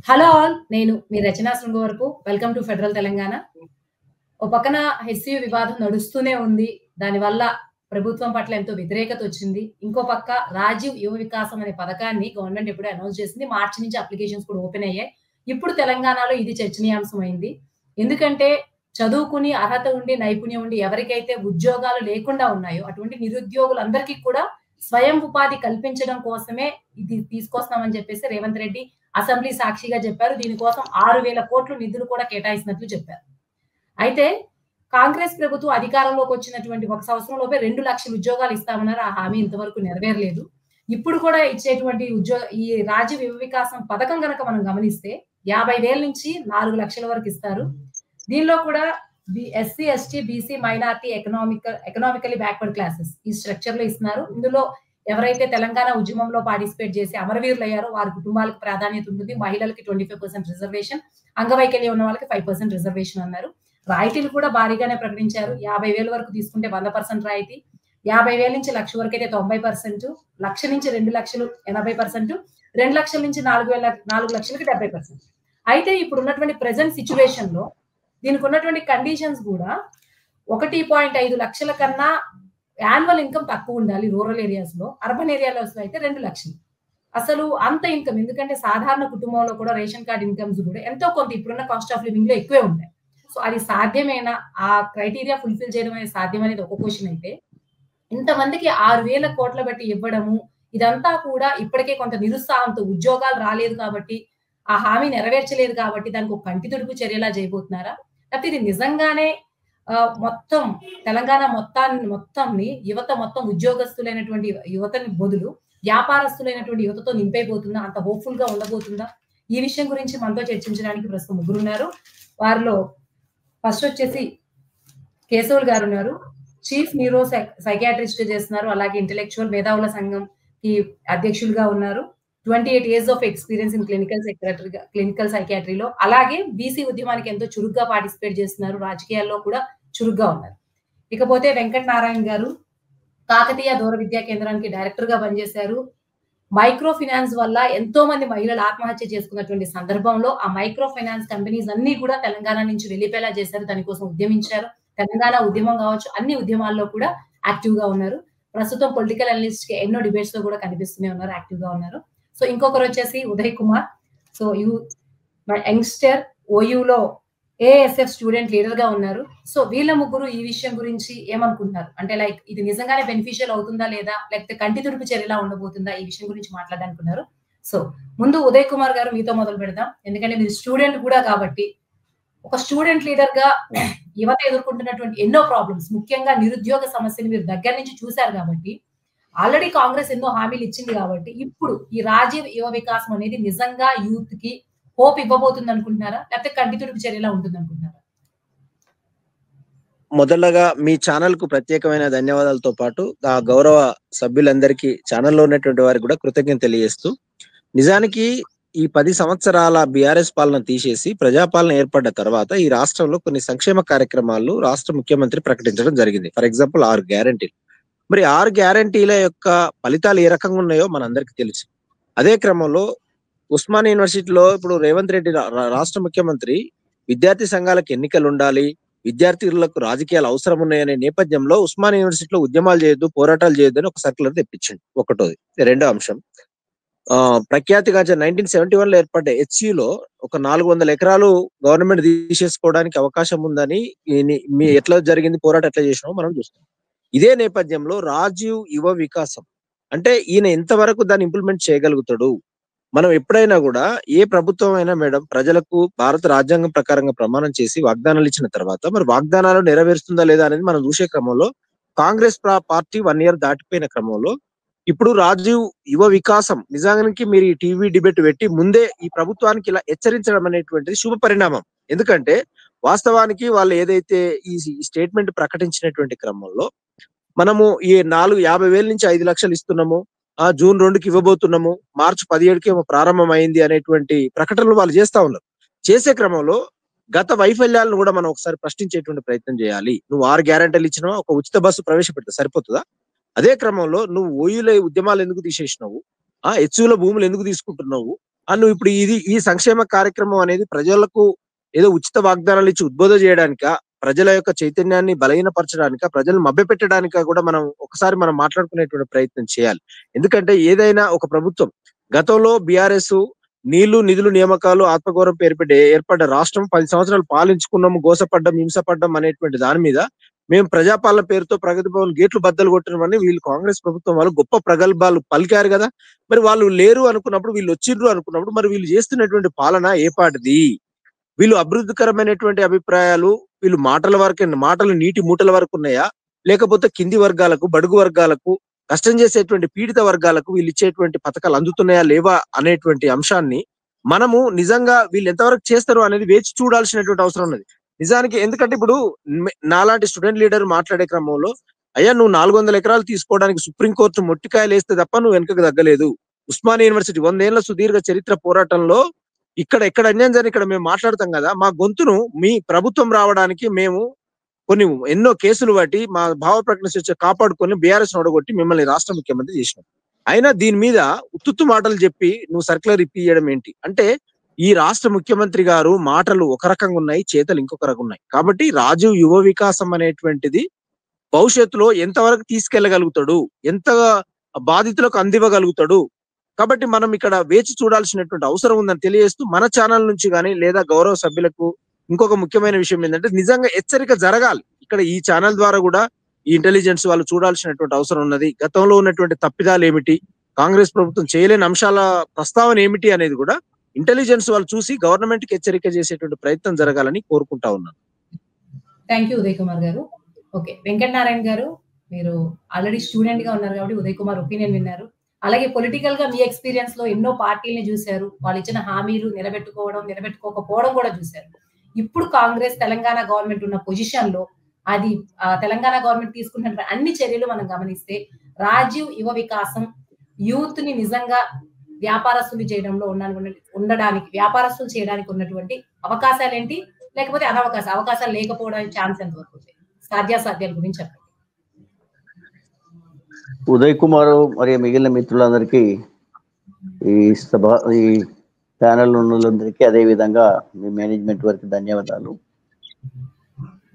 Hello all. నేను మీ Rachana Srungavarapu. Welcome to Federal Telangana. ఓ పక్కన హెచ్‌సియు వివాదం నడుస్తూనే ఉంది. దానివల్ల ప్రభుత్వం పట్ల ఎంతో వ్యతిరేకత వచ్చింది. ఇంకో పక్క రాజీవ్ యువ వికాసం అనే పథకాన్ని గవర్నమెంట్ ఎప్పుడో అనౌన్స్ చేసింది. మార్చి నుంచి అప్లికేషన్స్ కూడా ఓపెన్ అయ్యాయి. ఇప్పుడు తెలంగాణలో ఇది చర్చనీయాంశం అయింది. ఎందుకంటే చదువుకుని అర్హత ఉండి, నైపుణ్యం ఉండి ఎవరికైతే ఉద్యోగాలు లేకుండా ఉన్నాయో అటువంటి నిరుద్యోగులందరికీ కూడా స్వయం ఉపాధి కల్పించడం కోసమే ఇది తీసుకొస్తున్నామని చెప్పేసి రేవంత్ రెడ్డి అసెంబ్లీ సాక్షిగా చెప్పారు. దీనికోసం 6,000 కోట్లు నిధులు కూడా కేటాయిస్తున్నట్లు చెప్పారు. అయితే కాంగ్రెస్ ప్రభుత్వం అధికారంలోకి వచ్చినటువంటి ఒక సంవత్సరంలోపే 2,00,000 ఉద్యోగాలు ఇస్తామన్నారు. ఆ హామీ ఇంతవరకు నెరవేరలేదు. ఇప్పుడు కూడా ఇచ్చేటువంటి ఈ రాజ్య యువ వికాసం పథకం గనక మనం గమనిస్తే 50,000 నుంచి 4,00,000 వరకు ఇస్తారు. దీనిలో కూడా SC, ST, BC, minority, economically backward classes ఈ స్ట్రక్చర్‌లో ఇస్తున్నారు. ఇందులో ఎవరైతే తెలంగాణ ఉద్యమంలో పార్టిసిపేట్ చేసి అమరవీరులయ్యారో వారి కుటుంబాలకు ప్రాధాన్యత ఉంటుంది. మహిళలకి 25% రిజర్వేషన్, అంగవైకల్యం ఉన్న వాళ్ళకి 5% రిజర్వేషన్ అన్నారు. రాయితీలు కూడా భారీగానే ప్రకటించారు. 50,000 వరకు తీసుకుంటే 100% రాయితీ. 50,000 నుంచి 1,00,000 వరకైతే 90%, 1,00,000 నుంచి 2,00,000 80%, 2,00,000 నుంచి 4,00,000కి 70%. అయితే ఇప్పుడున్నటువంటి ప్రెజెంట్ సిట్యుయేషన్‌లో దీనికున్నటువంటి కండిషన్స్ గూడా 1.5 లక్షల కన్నా యాన్యువల్ ఇన్‌కమ్ తక్కువుండాలి రూరల్ ఏరియాస్‌లో. అర్బన్ ఏరియాస్‌లో అయితే 2,00,000. అసలు అంత ఇన్‌కమ్ ఎందుకంటే సాధారణ కుటుంబంలో కూడా రేషన్ కార్డ్ ఇన్‌కమ్స్ గూడా ఎంతో కొంత ఇప్పుడున్న కాస్ట్ ఆఫ్ లివింగ్‌లో ఎక్కువే ఉంటాయి. సో, అది సాధ్యమేనా? ఆ క్రైటీరియా ఫుల్‌ఫిల్ చేయడం అనేది సాధ్యమనేది ఒక క్వెషన్ అయితే, ఇంతమందికి 6,000 కోట్ల బట్టి ఇవ్వడము, ఇదంతా కూడా ఇప్పటికే కొంత నిరుత్సాహంతో ఉద్యోగాలు రాలేదు కాబట్టి, ఆ హామీ నెరవేర్చలేదు కాబట్టి దానికి ఒక కంటి తుడుపు చర్యలా చేయబోతున్నారా? లేకపోతే ఇది నిజంగానే మొత్తం తెలంగాణ మొత్తాన్ని యువత మొత్తం ఉద్యోగస్తులైనటువంటి యువతని బదులు వ్యాపారస్తులైనటువంటి యువతతో నింపైపోతుందా? అంత హోప్‌ఫుల్‌గా ఉండబోతుందా? ఈ విషయం గురించి మనతో చర్చించడానికి ప్రస్తుతం ముగ్గురున్నారు. వారిలో ఫస్ట్ వచ్చేసి కేశవులు గారున్నారు. చీఫ్ న్యూరో సైకియాట్రిస్ట్‌గా చేస్తున్నారు. అలాగే ఇంటలెక్చువల్ మేధావుల సంఘంకి అధ్యక్షులుగా ఉన్నారు. 28 years of experience in clinical సైకియాట్రీలో. అలాగే బీసీ ఉద్యమానికి ఎంతో చురుగ్గా పార్టిసిపేట్ చేస్తున్నారు. రాజకీయాల్లో కూడా చురుగ్గా ఉన్నారు. ఇకపోతే వెంకట నారాయణ గారు కాకతీయ దూర విద్యా కేంద్రానికి డైరెక్టర్‌గా పనిచేశారు. మైక్రో ఫైనాన్స్ వల్ల ఎంతో మంది మహిళలు ఆత్మహత్య చేసుకున్నటువంటి సందర్భంలో ఆ మైక్రో ఫైనాన్స్ కంపెనీస్ అన్నీ కూడా తెలంగాణ నుంచి వెళ్ళిపోయేలా చేశారు. దానికోసం ఉద్యమించారు. తెలంగాణ ఉద్యమం కావచ్చు, అన్ని ఉద్యమాల్లో కూడా యాక్టివ్‌గా ఉన్నారు. ప్రస్తుతం పొలిటికల్ అనలిస్ట్‌గా ఎన్నో డిబేట్స్‌లో కూడా కనిపిస్తూనే ఉన్నారు. యాక్టివ్‌గా ఉన్నారు. సో, ఇంకొకరొచ్చేసి ఉదయ్ కుమార్. సో, యంగ్‌స్టర్ ఓయూలో ఏఎస్ఎఫ్ స్టూడెంట్ లీడర్‌గా ఉన్నారు. సో, వీళ్ళ ముగ్గురు ఈ విషయం గురించి ఏమనుకుంటున్నారు? అంటే లైక్ ఇది నిజంగానే బెనిఫిషియల్ అవుతుందా లేదా? లేకపోతే కంటి తుడుపు చర్యలా ఉండబోతుందా? ఈ విషయం గురించి మాట్లాడడానికున్నారు. సో, ముందు ఉదయ్ కుమార్ గారు మీతో మొదలు పెడదాం. ఎందుకంటే మీరు స్టూడెంట్ కూడా కాబట్టి, ఒక స్టూడెంట్ లీడర్‌గా యువత ఎదుర్కొంటున్నటువంటి ఎన్నో ప్రాబ్లమ్స్ ముఖ్యంగా నిరుద్యోగ సమస్యని మీరు దగ్గర నుంచి చూసారు కాబట్టి, ఆల్రెడీ కాంగ్రెస్ ఎన్నో హామీలు ఇచ్చింది కాబట్టి, ఇప్పుడు ఈ రాజీవ్ యువ వికాసం అనేది నిజంగా యూత్‌కి హోప్ ఇవ్వబోతుంది అనుకుంటున్నారా? లేకపోతే కంటి తుడుపు చర్యలా ఉంటుందనుకుంటున్నారా? మొదటగా మీ ఛానల్‌కు ప్రత్యేకమైన ధన్యవాదాలతో పాటు, గౌరవ సభ్యులందరికీ ఛానల్‌లో ఉన్నటువంటి వారికి కూడా కృతజ్ఞతలు తెలియజేస్తూ, నిజానికి ఈ 10 సంవత్సరాల బీఆర్ఎస్ పాలన తీసేసి ప్రజాపాలన ఏర్పడ్డ తర్వాత ఈ రాష్ట్రంలో కొన్ని సంక్షేమ కార్యక్రమాలు రాష్ట్ర ముఖ్యమంత్రి ప్రకటించడం జరిగింది. ఫర్ ఎగ్జాంపుల్ 6 గ్యారంటీలు. మరి 6 గ్యారంటీల యొక్క ఫలితాలు ఏ రకంగా ఉన్నాయో మనందరికీ తెలుసు. అదే క్రమంలో ఉస్మానియా యూనివర్సిటీలో ఇప్పుడు రేవంత్ రెడ్డి రాష్ట్ర ముఖ్యమంత్రి విద్యార్థి సంఘాలకు ఎన్నికలు ఉండాలి, విద్యార్థులకు రాజకీయాలు అవసరం ఉన్నాయనే నేపథ్యంలో ఉస్మానియా యూనివర్సిటీలో ఉద్యమాలు చేయొద్దు, పోరాటాలు చేయొద్దు అని ఒక సర్కులర్ తెప్పించండి. ఒకటోది. రెండో అంశం, ప్రఖ్యాతిగాంచిన 1971లో ఏర్పడ్డ హెచ్‌సియులో ఒక 400 ఎకరాలు గవర్నమెంట్ తీసేసుకోవడానికి అవకాశం ఉందని మీ ఎట్లా జరిగింది పోరాటం ఎట్లా చేసినామో మనం చూస్తాం. ఇదే నేపథ్యంలో రాజీవ్ యువ వికాసం అంటే ఈయన ఎంతవరకు దాన్ని ఇంప్లిమెంట్ చేయగలుగుతాడు? మనం ఎప్పుడైనా కూడా ఏ ప్రభుత్వం అయినా మేడం ప్రజలకు భారత రాజ్యాంగం ప్రకారంగా ప్రమాణం చేసి వాగ్దానాలు ఇచ్చిన తర్వాత మరి వాగ్దానాలు నెరవేరుస్తుందా లేదా అనేది మనం చూసే క్రమంలో కాంగ్రెస్ పార్టీ 1 ఇయర్ దాటిపోయిన క్రమంలో ఇప్పుడు రాజీవ్ యువ వికాసం నిజానికి మీరు ఈ టీవీ డిబేట్ పెట్టి ముందే ఈ ప్రభుత్వానికి ఇలా హెచ్చరించడం అనేటువంటిది శుభ పరిణామం. ఎందుకంటే వాస్తవానికి వాళ్ళు ఏదైతే ఈ స్టేట్మెంట్ ప్రకటించినటువంటి క్రమంలో మనము ఈ 50,000 నుంచి 5,00,000 ఇస్తున్నాము, జూన్ 2కి ఇవ్వబోతున్నాము, మార్చి 17కి ప్రారంభం అయింది అనేటువంటి ప్రకటనలు వాళ్ళు చేస్తా ఉన్నారు. చేసే క్రమంలో గత వైఫల్యాలను కూడా మనం ఒకసారి ప్రశ్నించేటువంటి ప్రయత్నం చేయాలి. నువ్వు 6 గ్యారెంటీలు ఇచ్చినావా, ఒక ఉచిత బస్సు ప్రవేశపెడితే సరిపోతుందా? అదే క్రమంలో నువ్వు ఓయూలో ఉద్యమాలు ఎందుకు తీసేసినావు, హెచ్‌సియులో భూములు ఎందుకు తీసుకుంటున్నావు, నువ్వు ఇప్పుడు ఈ సంక్షేమ కార్యక్రమం అనేది ప్రజలకు ఏదో ఉచిత వాగ్దానాలు ఇచ్చి ఉద్బోధ చేయడానిక, ప్రజల యొక్క చైతన్యాన్ని బలహీనపరచడానిక, ప్రజలను మభ్యపెట్టడానిక కూడా మనం మాట్లాడుకునేటువంటి ప్రయత్నం చేయాలి. ఎందుకంటే ఏదైనా ఒక ప్రభుత్వం గతంలో బీఆర్ఎస్ నీళ్లు, నిధులు, నియామకాలు, ఆత్మగౌరవం పేరుపెట్టి ఏర్పడ్డ రాష్ట్రం 10 సంవత్సరాలు పాలించుకున్నాము, గోసపడ్డం, హింసపడ్డం అనేటువంటి దాని మీద మేము ప్రజాపాలన పేరుతో ప్రగతి భవన్ గేట్లు బద్దలు కొట్టినవని వీళ్ళు కాంగ్రెస్ ప్రభుత్వం వాళ్ళు గొప్ప ప్రగల్భాలు పలికారు కదా. మరి వాళ్ళు లేరు అనుకున్నప్పుడు, వీళ్ళు వచ్చిర్రు అనుకున్నప్పుడు, మరి వీళ్ళు చేస్తున్నటువంటి పాలన ఏ పాటిది? వీళ్ళు అభివృద్ధికరమైనటువంటి అభిప్రాయాలు వీళ్ళు మాటలు నీటి మూటల వరకు ఉన్నాయా, లేకపోతే కింది వర్గాలకు, బడుగు వర్గాలకు, కష్టం చేసేటువంటి పీడిత వర్గాలకు వీళ్ళు ఇచ్చేటువంటి పథకాలు అందుతున్నాయా లేవా అనేటువంటి అంశాన్ని మనము నిజంగా వీళ్ళు ఎంతవరకు చేస్తారు అనేది వేచి చూడాల్సినటువంటి అవసరం ఉన్నది నిజానికి. ఎందుకంటే ఇప్పుడు నాలాంటి స్టూడెంట్ లీడర్ మాట్లాడే క్రమంలో, అయ్యా నువ్వు 400 ఎకరాలు తీసుకోవడానికి సుప్రీంకోర్టు మొట్టికాయలు వేస్తే తప్ప నువ్వు వెనకకు తగ్గలేదు. ఉస్మానియా యూనివర్సిటీ 100 ఏళ్ల సుదీర్ఘ చరిత్ర పోరాటంలో ఎక్కడ అన్యాయం జరిగి ఇక్కడ మేము మాట్లాడతాం కదా, మా గొంతును మీ ప్రభుత్వం రావడానికి మేము ఎన్నో కేసులు బట్టి మా భావ ప్రకటన స్వేచ్ఛ కాపాడుకొని బీఆర్ఎస్ ఓడగొట్టి మిమ్మల్ని రాష్ట్ర ముఖ్యమంత్రి చేసినాం. అయినా దీని మీద ఉత్తుత్తు మాటలు చెప్పి నువ్వు సర్క్యులర్ ఇప్పియడం ఏంటి అంటే, ఈ రాష్ట్ర ముఖ్యమంత్రి గారు మాటలు ఒక రకంగా ఉన్నాయి, చేతలు ఇంకొక రకంగా ఉన్నాయి. కాబట్టి రాజీవ్ యువ వికాసం అనేటువంటిది భవిష్యత్తులో ఎంతవరకు తీసుకెళ్లగలుగుతాడు, ఎంత బాధితులకు అందివ్వగలుగుతాడు, కాబట్టి మనం ఇక్కడ వేచి చూడాల్సినటువంటి అవసరం ఉందని తెలియజేస్తూ, మన ఛానల్ నుంచి కానీ లేదా గౌరవ సభ్యులకు ఇంకొక ముఖ్యమైన విషయం ఏంటంటే, నిజంగా హెచ్చరిక జరగాలి. ఇక్కడ ఈ ఛానల్ ద్వారా కూడా ఈ ఇంటెలిజెన్స్ వాళ్ళు చూడాల్సినటువంటి అవసరం ఉన్నది. గతంలో ఉన్నటువంటి తప్పిదాలు ఏమిటి, కాంగ్రెస్ ప్రభుత్వం చేయలేని అంశాల ప్రస్తావన ఏమిటి అనేది కూడా ఇంటెలిజెన్స్ వాళ్ళు చూసి గవర్నమెంట్ కి హెచ్చరిక చేసేటువంటి ప్రయత్నం జరగాలని కోరుకుంటా ఉన్నాను. థ్యాంక్ యూ ఉదయ్ కుమార్ గారు. ఓకే, వెంకటనారాయణ గారు, మీరు ఆల్రెడీ స్టూడెంట్ గా ఉన్నారు కాబట్టి ఉదయ్ కుమార్ ఒపీనియన్ విన్నారు. అలాగే పొలిటికల్ గా మీ ఎక్స్పీరియన్స్ లో ఎన్నో పార్టీల్ని చూశారు, వాళ్ళు ఇచ్చిన హామీలు నిలబెట్టుకోకపోవడం కూడా చూశారు. ఇప్పుడు కాంగ్రెస్ తెలంగాణ గవర్నమెంట్ ఉన్న పొజిషన్ లో అది తెలంగాణ గవర్నమెంట్ తీసుకున్న అన్ని చర్యలు మనం గమనిస్తే, రాజీవ్ యువ వికాసం యూత్ ని నిజంగా వ్యాపారస్తులు చేయడంలో ఉండడానికి, వ్యాపారస్తులు చేయడానికి ఉన్నటువంటి అవకాశాలు ఏంటి, లేకపోతే అవకాశాలు లేకపోవడానికి ఛాన్స్ ఎంత వరకు ఉంది? సాధ్యాసాధ్యాల గురించి చెప్పండి. ఉదయ్ కుమార్ మరియు మిగిలిన మిత్రులందరికీ, ఈ ప్యానల్ ఉన్నందరికీ, అదే విధంగా మీ మేనేజ్మెంట్ వారికి ధన్యవాదాలు.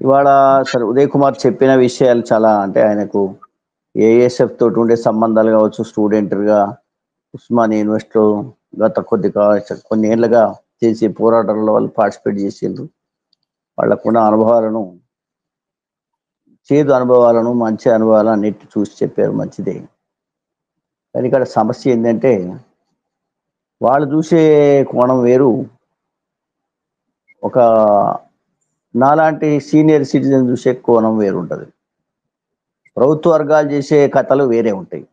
ఇవాళ సరే ఉదయ్ కుమార్ చెప్పిన విషయాలు చాలా, అంటే ఆయనకు ఏఎస్ఎఫ్ తోటి ఉండే సంబంధాలు కావచ్చు, స్టూడెంట్గా ఉస్మానియా యూనివర్సిటీలో గత కొన్ని ఏళ్ళగా చేసే పోరాటాల్లో వాళ్ళు పార్టిసిపేట్ చేసిండ్రు. వాళ్ళకున్న అనుభవాలను, చేదు అనుభవాలను, మంచి అనుభవాలను అన్నిటి చూసి చెప్పారు, మంచిదే. కానీ ఇక్కడ సమస్య ఏంటంటే, వాళ్ళు చూసే కోణం వేరు, ఒక నాలాంటి సీనియర్ సిటిజన్ చూసే కోణం వేరు ఉంటుంది. ప్రభుత్వ వర్గాలు చేసే కథలు వేరే ఉంటాయి.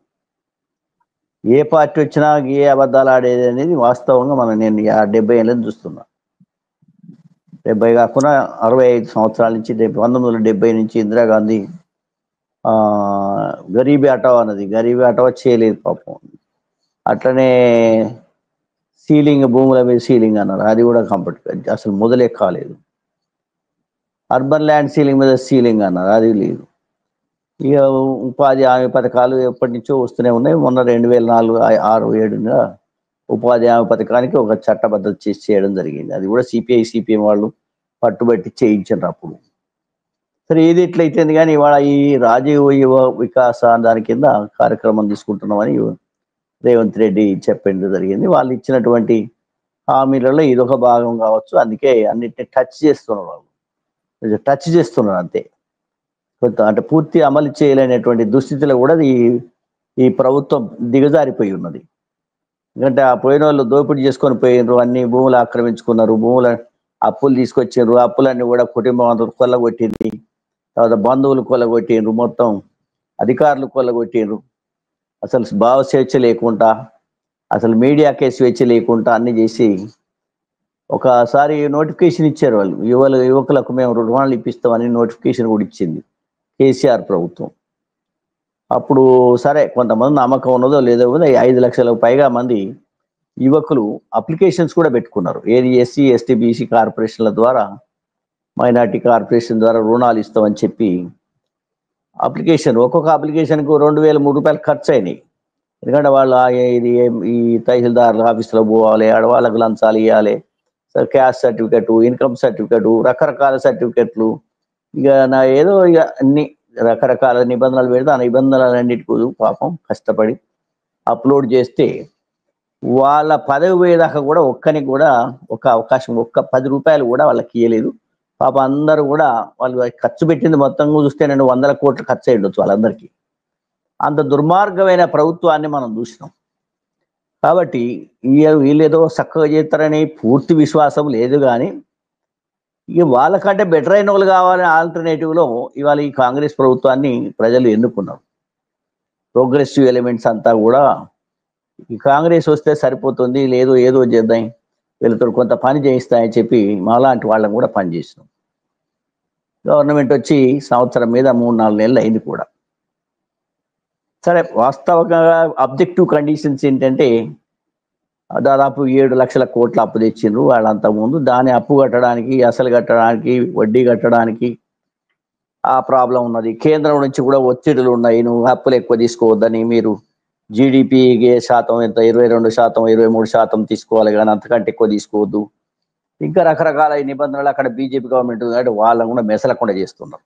ఏ పార్టీ వచ్చినా ఏ అబద్ధాలు ఆడేది అనేది వాస్తవంగా నేను 70 ఏళ్ళని చూస్తున్నా. 70 కాకుండా 65 సంవత్సరాల నుంచి, 1970 నుంచి ఇందిరాగాంధీ గరీబీ హటావో చేయలేదు పాపం. అట్లనే భూముల మీద సీలింగ్ అన్నారు, అది కూడా కంప్లీట్ అసలు మొదలే కాలేదు. అర్బన్ ల్యాండ్ సీలింగ్ మీద సీలింగ్ అన్నారు, అది లేదు. ఇక ఉపాధి హామీ పథకాలు ఎప్పటి నుంచో వస్తూనే ఉన్నాయి. మొన్న 2004-6-7 ఉపాధి హామీ పథకానికి ఒక చట్టబద్ధత చేయడం జరిగింది. అది కూడా సిపిఎం వాళ్ళు పట్టుబట్టి చేయించారు అప్పుడు. సరే, ఏది ఎట్లయితుంది కానీ ఇవాళ ఈ రాజీవ్ యువ వికాస దాని కింద కార్యక్రమం తీసుకుంటున్నామని రేవంత్ రెడ్డి చెప్పడం జరిగింది. వాళ్ళు ఇచ్చినటువంటి హామీలలో ఇదొక భాగం కావచ్చు. అందుకే అన్నిటిని టచ్ చేస్తున్నారు అంతే. అంటే పూర్తి అమలు చేయలేనటువంటి దుస్థితిలో కూడా ఈ ప్రభుత్వం దిగజారిపోయి ఉన్నది. ఎందుకంటే ఆ పోయిన వాళ్ళు దోపిడీ చేసుకొని పోయినరు, అన్ని భూములు ఆక్రమించుకున్నారు, అప్పులు తీసుకొచ్చిండ్రు, అప్పులన్నీ కూడా కుటుంబం అందరూ కొల్లగొట్టింది, తర్వాత బంధువులు కొల్లగొట్టిండ్రు, మొత్తం అధికారులు కొల్లగొట్టిండ్రు. అసలు భావ స్వేచ్ఛ లేకుండా, అసలు మీడియాకే స్వేచ్ఛ లేకుండా అన్ని చేసి ఒకసారి నోటిఫికేషన్ ఇచ్చారు. వాళ్ళు యువకులకు మేము రుణాలు ఇప్పిస్తామని నోటిఫికేషన్ కూడా ఇచ్చింది కేసీఆర్ ప్రభుత్వం. అప్పుడు సరే, కొంతమంది నమ్మకం ఉన్నదో లేదో 5 లక్షలకు పైగా మంది యువకులు అప్లికేషన్స్ కూడా పెట్టుకున్నారు. ఏది ఎస్సీ ఎస్టీ బీసీ కార్పొరేషన్ల ద్వారా, మైనార్టీ కార్పొరేషన్ ద్వారా రుణాలు ఇస్తామని చెప్పి అప్లికేషన్, ఒక్కొక్క అప్లికేషన్కు 2,000-3,000 ఖర్చు అయినాయి. ఎందుకంటే వాళ్ళు ఇది ఈ తహసీల్దార్ ఆఫీసులో పోవాలి, వాళ్ళకు లంచాలు ఇవ్వాలి, క్యాస్ట్ సర్టిఫికెట్, ఇన్కమ్ సర్టిఫికెట్, రకరకాల సర్టిఫికెట్లు, ఇక ఏదో ఇక అన్ని రకరకాల నిబంధనలు పెడితే ఆ నిబంధనలన్నిటికీ పాపం కష్టపడి అప్లోడ్ చేస్తే వాళ్ళ పదవి పోయేదాకా కూడా ఒక్కనికి కూడా ఒక అవకాశం, ఒక్క 10 రూపాయలు కూడా వాళ్ళకి ఇవ్వలేదు. పాప అందరూ కూడా వాళ్ళు ఖర్చు పెట్టింది మొత్తం చూస్తే 100 కోట్లు ఖర్చు అయ్యొచ్చు వాళ్ళందరికీ. అంత దుర్మార్గమైన ప్రభుత్వాన్ని మనం చూసినాం. కాబట్టి వీళ్ళు ఏదో చక్కగా చేస్తారని పూర్తి విశ్వాసం లేదు. కానీ ఇక వాళ్ళకంటే బెటర్ అయిన వాళ్ళు కావాలని ఆల్టర్నేటివ్లో ఇవాళ ఈ కాంగ్రెస్ ప్రభుత్వాన్ని ప్రజలు ఎన్నుకున్నారు. ప్రోగ్రెసివ్ ఎలిమెంట్స్ అంతా కూడా ఈ కాంగ్రెస్ వస్తే సరిపోతుంది, లేదు ఏదో చేద్దాం, వీళ్ళతో కొంత పని చేయిస్తాయని చెప్పి మాలాంటి వాళ్ళని కూడా పని చేసినాం. గవర్నమెంట్ వచ్చి సంవత్సరం మీద 3-4 నెలలు అయింది కూడా. సరే, వాస్తవంగా అబ్జెక్టివ్ కండిషన్స్ ఏంటంటే దాదాపు 7 లక్షల కోట్ల అప్పు తెచ్చిండ్రు వాళ్ళంతా ముందు. దాని అప్పు కట్టడానికి, అసలు కట్టడానికి, వడ్డీ కట్టడానికి ఆ ప్రాబ్లం ఉన్నది. కేంద్రం నుంచి కూడా ఒత్తిడులు ఉన్నాయి, నువ్వు అప్పులు ఎక్కువ తీసుకోవద్దని, మీరు జీడిపి శాతం ఎంత 22%, 23% తీసుకోవాలి కానీ అంతకంటే ఎక్కువ తీసుకోవద్దు, ఇంకా రకరకాల నిబంధనలు అక్కడ బీజేపీ గవర్నమెంట్ కాబట్టి వాళ్ళని కూడా మెసలకుండా చేస్తున్నారు.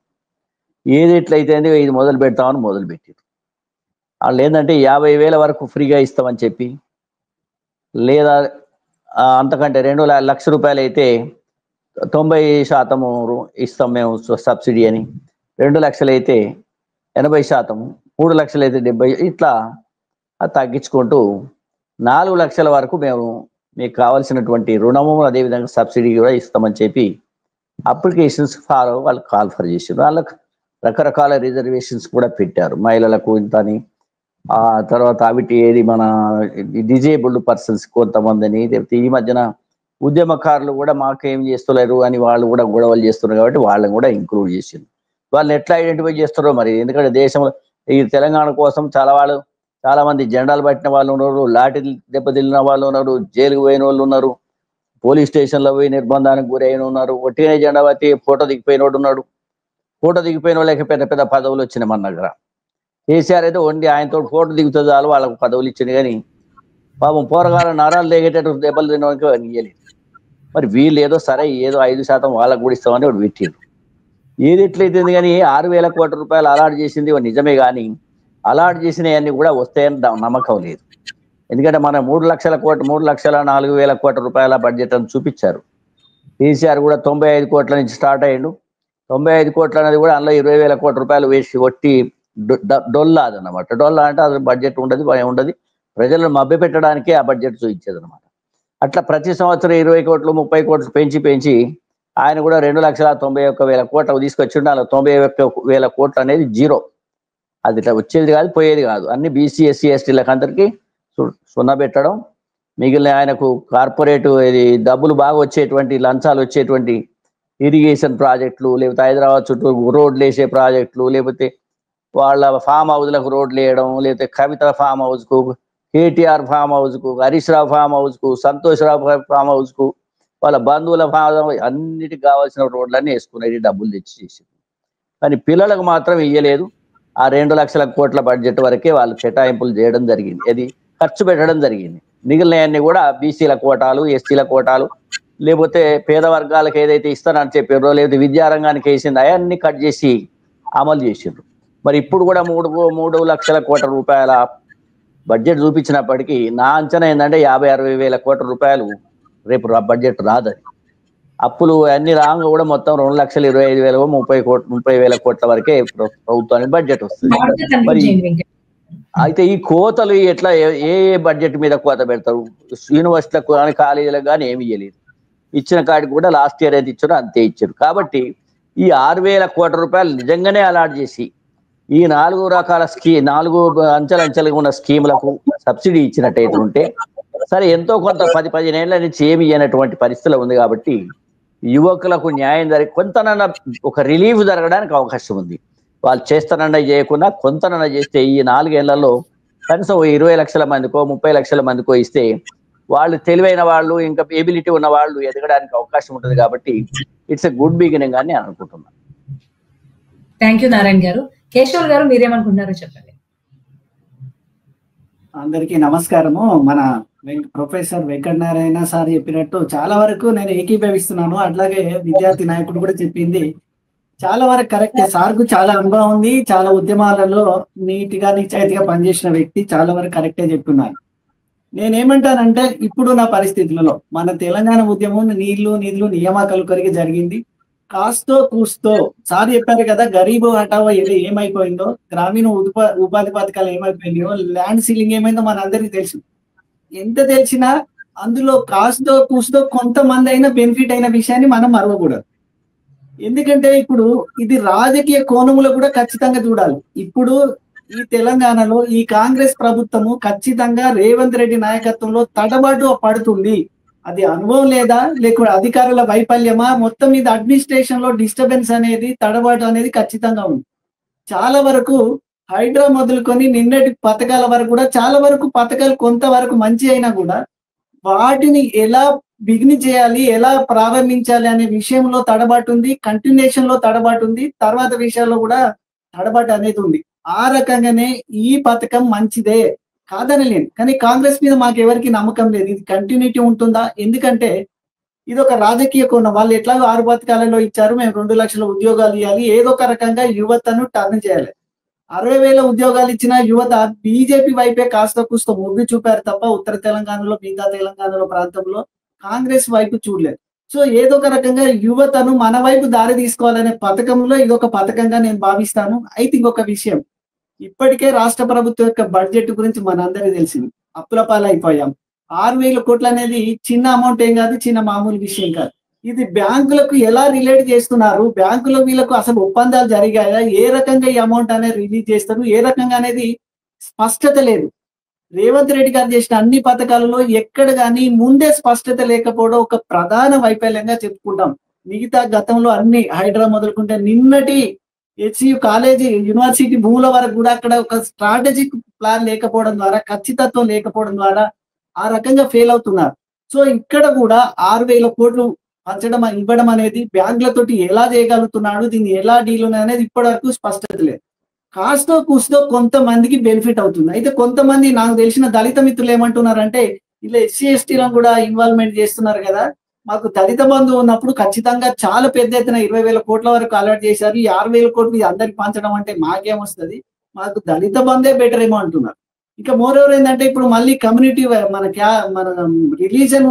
ఏది ఎట్లయితే ఇది మొదలు పెడతామని మొదలుపెట్టారు. వాళ్ళు ఏంటంటే 50,000 వరకు ఫ్రీగా ఇస్తామని చెప్పి, లేదా అంతకంటే 2 లక్షల రూపాయలు అయితే 90% ఇస్తాం మేము సబ్సిడీ అని, 2 లక్షలు అయితే 80%, 3 లక్షలు అయితే 70%, ఇట్లా తగ్గించుకుంటూ 4 లక్షల వరకు మేము మీకు కావాల్సినటువంటి రుణము అదేవిధంగా సబ్సిడీ కూడా ఇస్తామని చెప్పి అప్లికేషన్స్ వాళ్ళు కాల్ఫర్ చేశారు. వాళ్ళకు రకరకాల రిజర్వేషన్స్ కూడా పెట్టారు. మహిళలకు ఇంతని, ఆ తర్వాత అవిటి ఏది మన డిజేబుల్డ్ పర్సన్స్ కొంతమందిని, లేకపోతే ఈ మధ్యన ఉద్యమకారులు కూడా మాకేం చేస్తలేరు అని వాళ్ళు కూడా గొడవలు చేస్తున్నారు కాబట్టి వాళ్ళని కూడా ఇంక్లూడ్ చేసింది. వాళ్ళని ఎట్లా ఐడెంటిఫై చేస్తారో మరి, ఎందుకంటే దేశంలో ఈ తెలంగాణ కోసం చాలా మంది జెండాలు పట్టిన వాళ్ళు ఉన్నారు, లాఠీ దెబ్బతిల్లిన వాళ్ళు ఉన్నారు, జైలుకు పోయిన వాళ్ళు ఉన్నారు, పోలీస్ స్టేషన్లో పోయి నిర్బంధానికి గురైన ఉన్నారు, ఒట్టినే జెండా పట్టి ఫోటో దిగిపోయినోడు ఉన్నాడు. ఫోటో దిగిపోయిన వాళ్ళకి పెద్ద పెద్ద పదవులు వచ్చినాయి. మన దగ్గర కేసీఆర్ అయితే వండి ఆయనతో ఫోటో దిగుతుంది చాలు వాళ్ళకు పదవులు ఇచ్చింది. కానీ పాపం పోరగాల నరాలు దిగేటట్టు దెబ్బలు తినడానికి ఇవ్వలేదు. మరి వీళ్ళు ఏదో సరే ఏదో 5% వాళ్ళకు కూడా ఇస్తామని వాడు పెట్టిండ్రు. ఏది ఎట్లయితే కానీ 6,000 కోట్ల రూపాయలు అలాట్ చేసింది నిజమే, కానీ అలాట్ చేసినవన్నీ కూడా వస్తాయని నమ్మకం లేదు. ఎందుకంటే మన 3,04,000 కోట్ల రూపాయల బడ్జెట్ అని చూపించారు. కేసీఆర్ కూడా 95 కోట్ల నుంచి స్టార్ట్ అయ్యిండు. 95 కోట్ల అనేది కూడా అందులో 20,000 కోట్ల రూపాయలు వేసి ఒట్టి డొల్లా అదనమాట. డొల్లా అంటే అది బడ్జెట్ ఉండదు, ఉండదు, ప్రజలను మభ్యపెట్టడానికే ఆ బడ్జెట్ చూపించేది అనమాట. అట్లా ప్రతి సంవత్సరం 20 కోట్లు 30 కోట్లు పెంచి ఆయన కూడా 2,91,000 కోట్లకు తీసుకొచ్చిండు. అలా 91,000 కోట్లు అనేది జీరో, అది ఇట్లా వచ్చేది కాదు పోయేది కాదు. అన్ని బీసీ ఎస్సీ ఎస్టీలకు అందరికీ సున్నా పెట్టడం, మిగిలిన ఆయనకు కార్పొరేట్ ఇది డబ్బులు బాగా వచ్చేటువంటి లంచాలు వచ్చేటువంటి ఇరిగేషన్ ప్రాజెక్టులు, లేకపోతే హైదరాబాద్ చుట్టూ రోడ్లు వేసే ప్రాజెక్టులు, లేకపోతే వాళ్ళ ఫామ్ హౌస్లకు రోడ్లు వేయడం, లేకపోతే కవిత form హౌస్కు, KTR form హౌస్కు, Harish Rao form హౌస్కు, Santosh రావు ఫామ్ హౌస్కు, వాళ్ళ బంధువుల ఫామ్ హౌస్ అన్నిటికి కావాల్సిన రోడ్లన్నీ వేసుకునేది డబ్బులు తెచ్చి చేసింది. కానీ పిల్లలకు మాత్రం ఇయ్యలేదు. ఆ 2 లక్షల కోట్ల బడ్జెట్ వరకే వాళ్ళు కేటాయింపులు చేయడం జరిగింది, అది ఖర్చు పెట్టడం జరిగింది. మిగిలినవన్నీ కూడా బీసీల కోటాలు, ఎస్సీల కోటాలు, లేకపోతే పేద వర్గాలకు ఏదైతే ఇస్తానని చెప్పారో, లేకపోతే విద్యారంగానికి వేసింది అవన్నీ కట్ చేసి అమలు చేసిండ్రు. మరి ఇప్పుడు కూడా 3 లక్షల కోట్ల రూపాయల బడ్జెట్ చూపించినప్పటికీ నా అంచనా ఏంటంటే 50-60 వేల కోట్ల రూపాయలు రేపు బడ్జెట్ రాదని. అప్పులు అన్ని రాగా కూడా మొత్తం 2,25,000 30,000 కోట్ల వరకే ప్రభుత్వానికి బడ్జెట్ వస్తుంది. మరి అయితే ఈ కోతలు ఎట్లా ఏ బడ్జెట్ మీద కోత పెడతారు? యూనివర్సిటీలకు కానీ కాలేజీలకు కానీ ఏమి ఇవ్వలేదు. ఇచ్చిన కాడికి కూడా లాస్ట్ ఇయర్ అయితే ఇచ్చారో అంతే ఇచ్చారు. కాబట్టి ఈ 6,000 కోట్ల రూపాయలు నిజంగానే అలాట్ చేసి ఈ 4 రకాల 4 అంచెలంచెలుగా ఉన్న స్కీములకు సబ్సిడీ ఇచ్చినట్టయితే ఉంటే సరే ఎంతో కొంత 10-15 ఏళ్ల నుంచి ఏమి ఇవ్వనటువంటి పరిస్థితులు ఉంది. కాబట్టి యువకులకు న్యాయం జరిగి కొంతనన్నా ఒక రిలీఫ్ జరగడానికి అవకాశం ఉంది. వాళ్ళు చేస్తానన్నా చేయకుండా కొంతనన్నా చేస్తే ఈ 4 ఏళ్లలో కనీసం 20 లక్షల మందికో 30 లక్షల మందికో ఇస్తే వాళ్ళు తెలివైన వాళ్ళు, ఇంకా ఎబిలిటీ ఉన్న వాళ్ళు ఎదగడానికి అవకాశం ఉంటుంది. కాబట్టి ఇట్స్ ఎ గుడ్ బిగినింగ్ అని అనుకుంటున్నాను. థ్యాంక్ యూ నారాయణ గారు. కేశవ్ గారు మీరేమనుకుంటున్నారో చెప్పండి. అందరికీ నమస్కారము. మన ప్రొఫెసర్ వెంకటనారాయణ సార్ చెప్పినట్టు చాలా వరకు నేను ఏకీభవిస్తున్నాను. అట్లాగే విద్యార్థి నాయకుడు కూడా చెప్పింది చాలా వరకు కరెక్టే. సార్కు చాలా అనుభవం ఉంది. చాలా ఉద్యమాలలో నీట్గా నిజాయితీగా పనిచేసిన వ్యక్తి. చాలా వరకు కరెక్టే చెప్తున్నారు. నేనేమంటానంటే ఇప్పుడున్న పరిస్థితులలో మన తెలంగాణ ఉద్యమం నిధులు నియామకాలు కొరికి జరిగింది. కాస్తో కూస్తో సార్ చెప్పారు కదా, గరీబ్ హఠావో ఏమైపోయిందో, గ్రామీణ ఉపాధి పథకాలు ఏమైపోయిందో, ల్యాండ్ సీలింగ్ ఏమైందో మనందరికీ తెలుసు. ఎంత తెలిసినా అందులో కాస్తో కూస్తో కొంతమంది అయినా బెనిఫిట్ అయిన విషయాన్ని మనం మరవకూడదు. ఎందుకంటే ఇప్పుడు ఇది రాజకీయ కోణంలో కూడా ఖచ్చితంగా చూడాలి. ఇప్పుడు ఈ తెలంగాణలో ఈ కాంగ్రెస్ ప్రభుత్వము ఖచ్చితంగా రేవంత్ రెడ్డి నాయకత్వంలో తడబాటు పడుతుంది. అది అనుభవం లేదా, లేకపోతే అధికారుల వైఫల్యమా, మొత్తం మీద అడ్మినిస్ట్రేషన్ లో డిస్టర్బెన్స్ అనేది, తడబాటు అనేది ఖచ్చితంగా ఉంది. చాలా వరకు హైడ్రా మొదలుకొని నిన్నటి పథకాల వరకు కూడా చాలా వరకు పథకాలు కొంతవరకు మంచి అయినా కూడా వాటిని ఎలా బిగిని చేయాలి, ఎలా ప్రారంభించాలి అనే విషయంలో తడబాటు ఉంది, కంటిన్యూషన్ లో తడబాటు ఉంది, తర్వాత విషయాల్లో కూడా తడబాటు అనేది ఉంది. ఆ రకంగానే ఈ పథకం మంచిదే కాదనలేను, కానీ కాంగ్రెస్ మీద మాకు ఎవరికి నమ్మకం లేదు. ఇది కంటిన్యూటీ ఉంటుందా? ఎందుకంటే ఇది ఒక రాజకీయ కోణం. వాళ్ళు ఎట్లాగో 6 పథకాలలో ఇచ్చారు, మేము 2 లక్షల ఉద్యోగాలు ఇవ్వాలి, ఏదో ఒక రకంగా యువతను టర్న్ చేయాలి. 60,000 ఉద్యోగాలు ఇచ్చిన యువత బీజేపీ వైపే కాస్త కూస్త మొగ్గు చూపారు తప్ప ఉత్తర తెలంగాణలో, మిగతా తెలంగాణలో ప్రాంతంలో కాంగ్రెస్ వైపు చూడలేదు. సో ఏదో ఒక రకంగా యువతను మన వైపు దారి తీసుకోవాలనే పథకంలో ఇదొక పథకంగా నేను భావిస్తాను. అయితే ఇంకొక విషయం, ఇప్పటికే రాష్ట్ర ప్రభుత్వం యొక్క బడ్జెట్ గురించి మనందరికీ తెలిసింది. అప్పుల పాలైపోయాం. 6,000 కోట్లు అనేది చిన్న అమౌంట్ ఏం కాదు, చిన్న మామూలు విషయం కాదు. ఇది బ్యాంకులకు ఎలా రిలేట్ చేస్తున్నారు, బ్యాంకులో వీళ్ళకు అసలు ఒప్పందాలు జరిగాయా, ఏ రకంగా ఈ అమౌంట్ అనేది రిలీజ్ చేస్తారు, ఏ రకంగా అనేది స్పష్టత లేదు. రేవంత్ రెడ్డి గారు చేసిన అన్ని పథకాలలో ఎక్కడ కానీ ముందే స్పష్టత లేకపోవడం ఒక ప్రధాన వైఫల్యంగా చెప్పుకుంటాం. మిగతా గతంలో అన్ని హైడ్రా మొదలుకుంటే నిన్నటి హెచ్యు కాలేజీ యూనివర్సిటీ భూముల వరకు కూడా అక్కడ ఒక స్ట్రాటజిక్ ప్లాన్ లేకపోవడం ద్వారా, ఖచ్చితత్వం లేకపోవడం ద్వారా ఆ రకంగా ఫెయిల్ అవుతున్నారు. సో ఇక్కడ కూడా 6,000 కోట్లు పంచడం ఇవ్వడం అనేది బ్యాంకులతోటి ఎలా చేయగలుగుతున్నాడు, దీన్ని ఎలా డీల్ అనేది ఇప్పటి వరకు స్పష్టత లేదు. కాస్తో కూస్తో కొంతమందికి బెనిఫిట్ అవుతుంది. అయితే కొంతమంది నాకు తెలిసిన దళిత మిత్రులు ఏమంటున్నారంటే ఇలా ఎస్సీ ఎస్టీలను కూడా ఇన్వాల్వ్మెంట్ చేస్తున్నారు కదా, మాకు దళిత బంధు ఉన్నప్పుడు ఖచ్చితంగా చాలా పెద్ద ఎత్తున 20,000 కోట్ల వరకు అలర్ట్ చేశారు, ఈ 6,000 కోట్లు అందరికి పంచడం అంటే మాకేమొస్తుంది, మాకు దళిత బంధే బెటర్ ఏమో అంటున్నారు. ఇక మోరోవర్ ఏంటంటే ఇప్పుడు మళ్ళీ కమ్యూనిటీ మన రిలీజన్